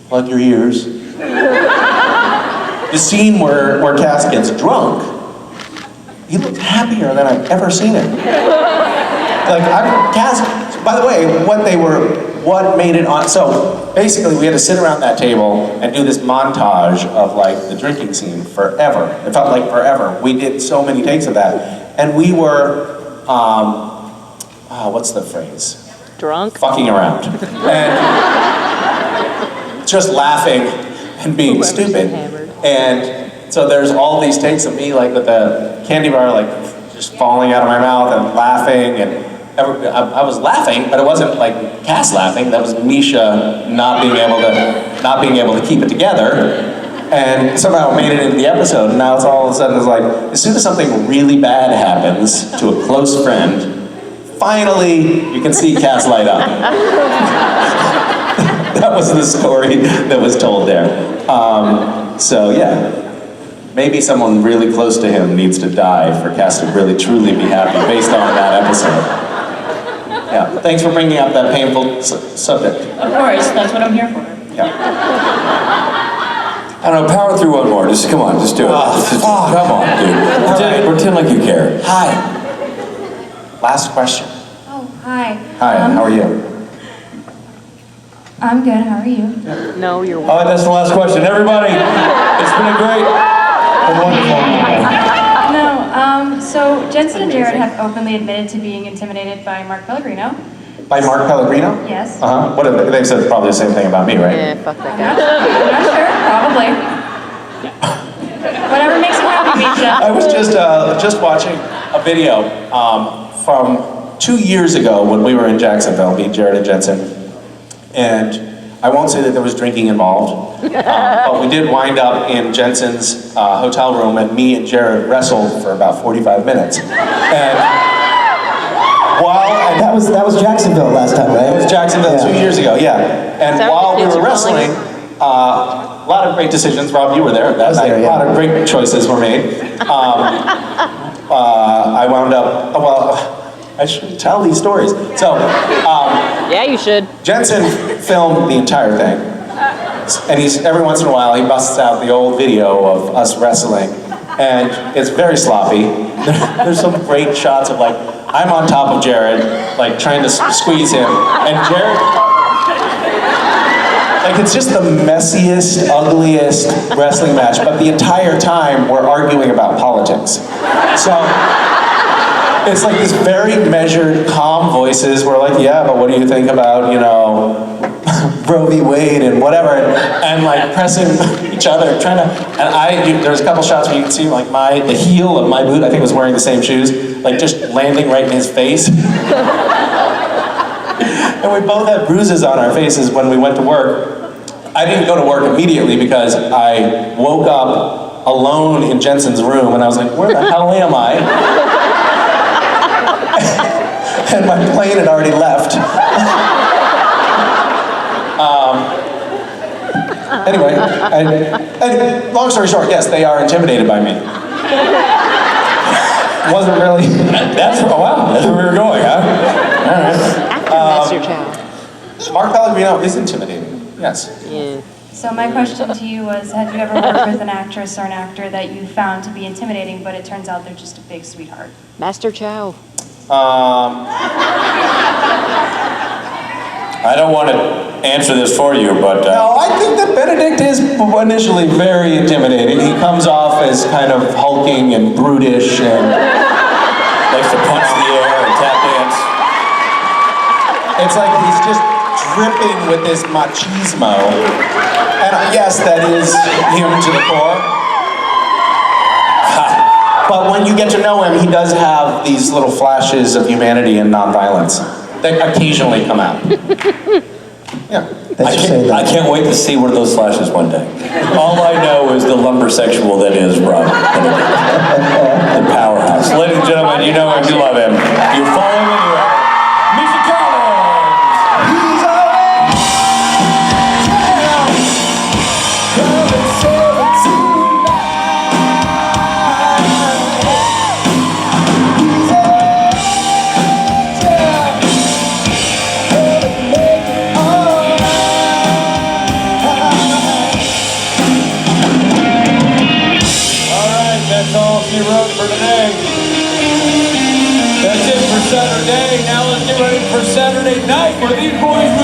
plug your ears, the scene where Cass gets drunk, he looked happier than I've ever seen him. Cass, by the way, what made it on, so basically we had to sit around that table and do this montage of the drinking scene forever. It felt like forever. We did so many takes of that. And we were, what's the phrase? Drunk? Fucking around. And just laughing and being stupid. And so there's all these takes of me with the candy bar just falling out of my mouth and laughing, and I was laughing, but it wasn't Cass laughing. That was Misha not being able to keep it together, and somehow made it into the episode. And now it's all of a sudden as soon as something really bad happens to a close friend, finally you can see Cass light up. That was the story that was told there. So yeah. Maybe someone really close to him needs to die for Cass to really truly be happy based on that episode. Yeah, thanks for bringing up that painful subject. Of course, that's what I'm here for. Yeah. I don't know, power through one more. Just come on, just do it. Come on, dude. Pretend like you care. Hi. Last question. Oh, hi. Hi, how are you? I'm good. How are you? No, you're All right, that's the last question. Everybody, it's been a great and wonderful. So Jensen and Jared have openly admitted to being intimidated by Mark Pellegrino. By Mark Pellegrino? Yes. What have they've said probably the same thing about me, right? Yeah, fuck that guy. I'm not sure. Probably. Whatever makes you happy, Misha. I was just watching a video from 2 years ago when we were in Jacksonville, me, Jared, and Jensen, and I won't say that there was drinking involved, but we did wind up in Jensen's hotel room, and me and Jared wrestled for about 45 minutes. And that was Jacksonville last time, right? It was Jacksonville 2 years ago, yeah. And while we were wrestling, a lot of great decisions. Rob, you were there that night. A lot of great choices were made. I wound up, I shouldn't tell these stories. So, yeah, you should. Jensen filmed the entire thing. And every once in a while, he busts out the old video of us wrestling. And it's very sloppy. There's some great shots of I'm on top of Jared, trying to squeeze him. And Jared, it's just the messiest, ugliest wrestling match. But the entire time, we're arguing about politics. So, it's this very measured, calm voices. We're yeah, but what do you think about, Roe v. Wade and whatever, and pressing each other, trying to, and there's a couple shots where you can see the heel of my boot, I think it was wearing the same shoes, just landing right in his face. And we both had bruises on our faces when we went to work. I didn't go to work immediately because I woke up alone in Jensen's room and I was where the hell am I? And my plane had already left. Anyway, and long story short, yes, they are intimidated by me. Wasn't really. That's wow. That's where we were going, huh? All right. After Mr. Chow. Mark Pellegrino is intimidating. Yes. Yeah. So my question to you was, have you ever worked with an actress or an actor that you found to be intimidating, but it turns out they're just a big sweetheart? Master Chow. I don't want to answer this for you, but... No, I think that Benedict is initially very intimidating. He comes off as kind of hulking and brutish and... likes to punch the air and tap dance. It's like he's just dripping with this machismo. And yes, that is him to the core. But when you get to know him, he does have these little flashes of humanity and nonviolence that occasionally come out. Yeah. I can't wait to see one of those flashes one day. All I know is the lumbersexual that is Rob. The powerhouse. Ladies and gentlemen, you know him, you love him. You follow him anywhere. Misha That's all she wrote for today. That's it for Saturday. Now let's get ready for Saturday night where these boys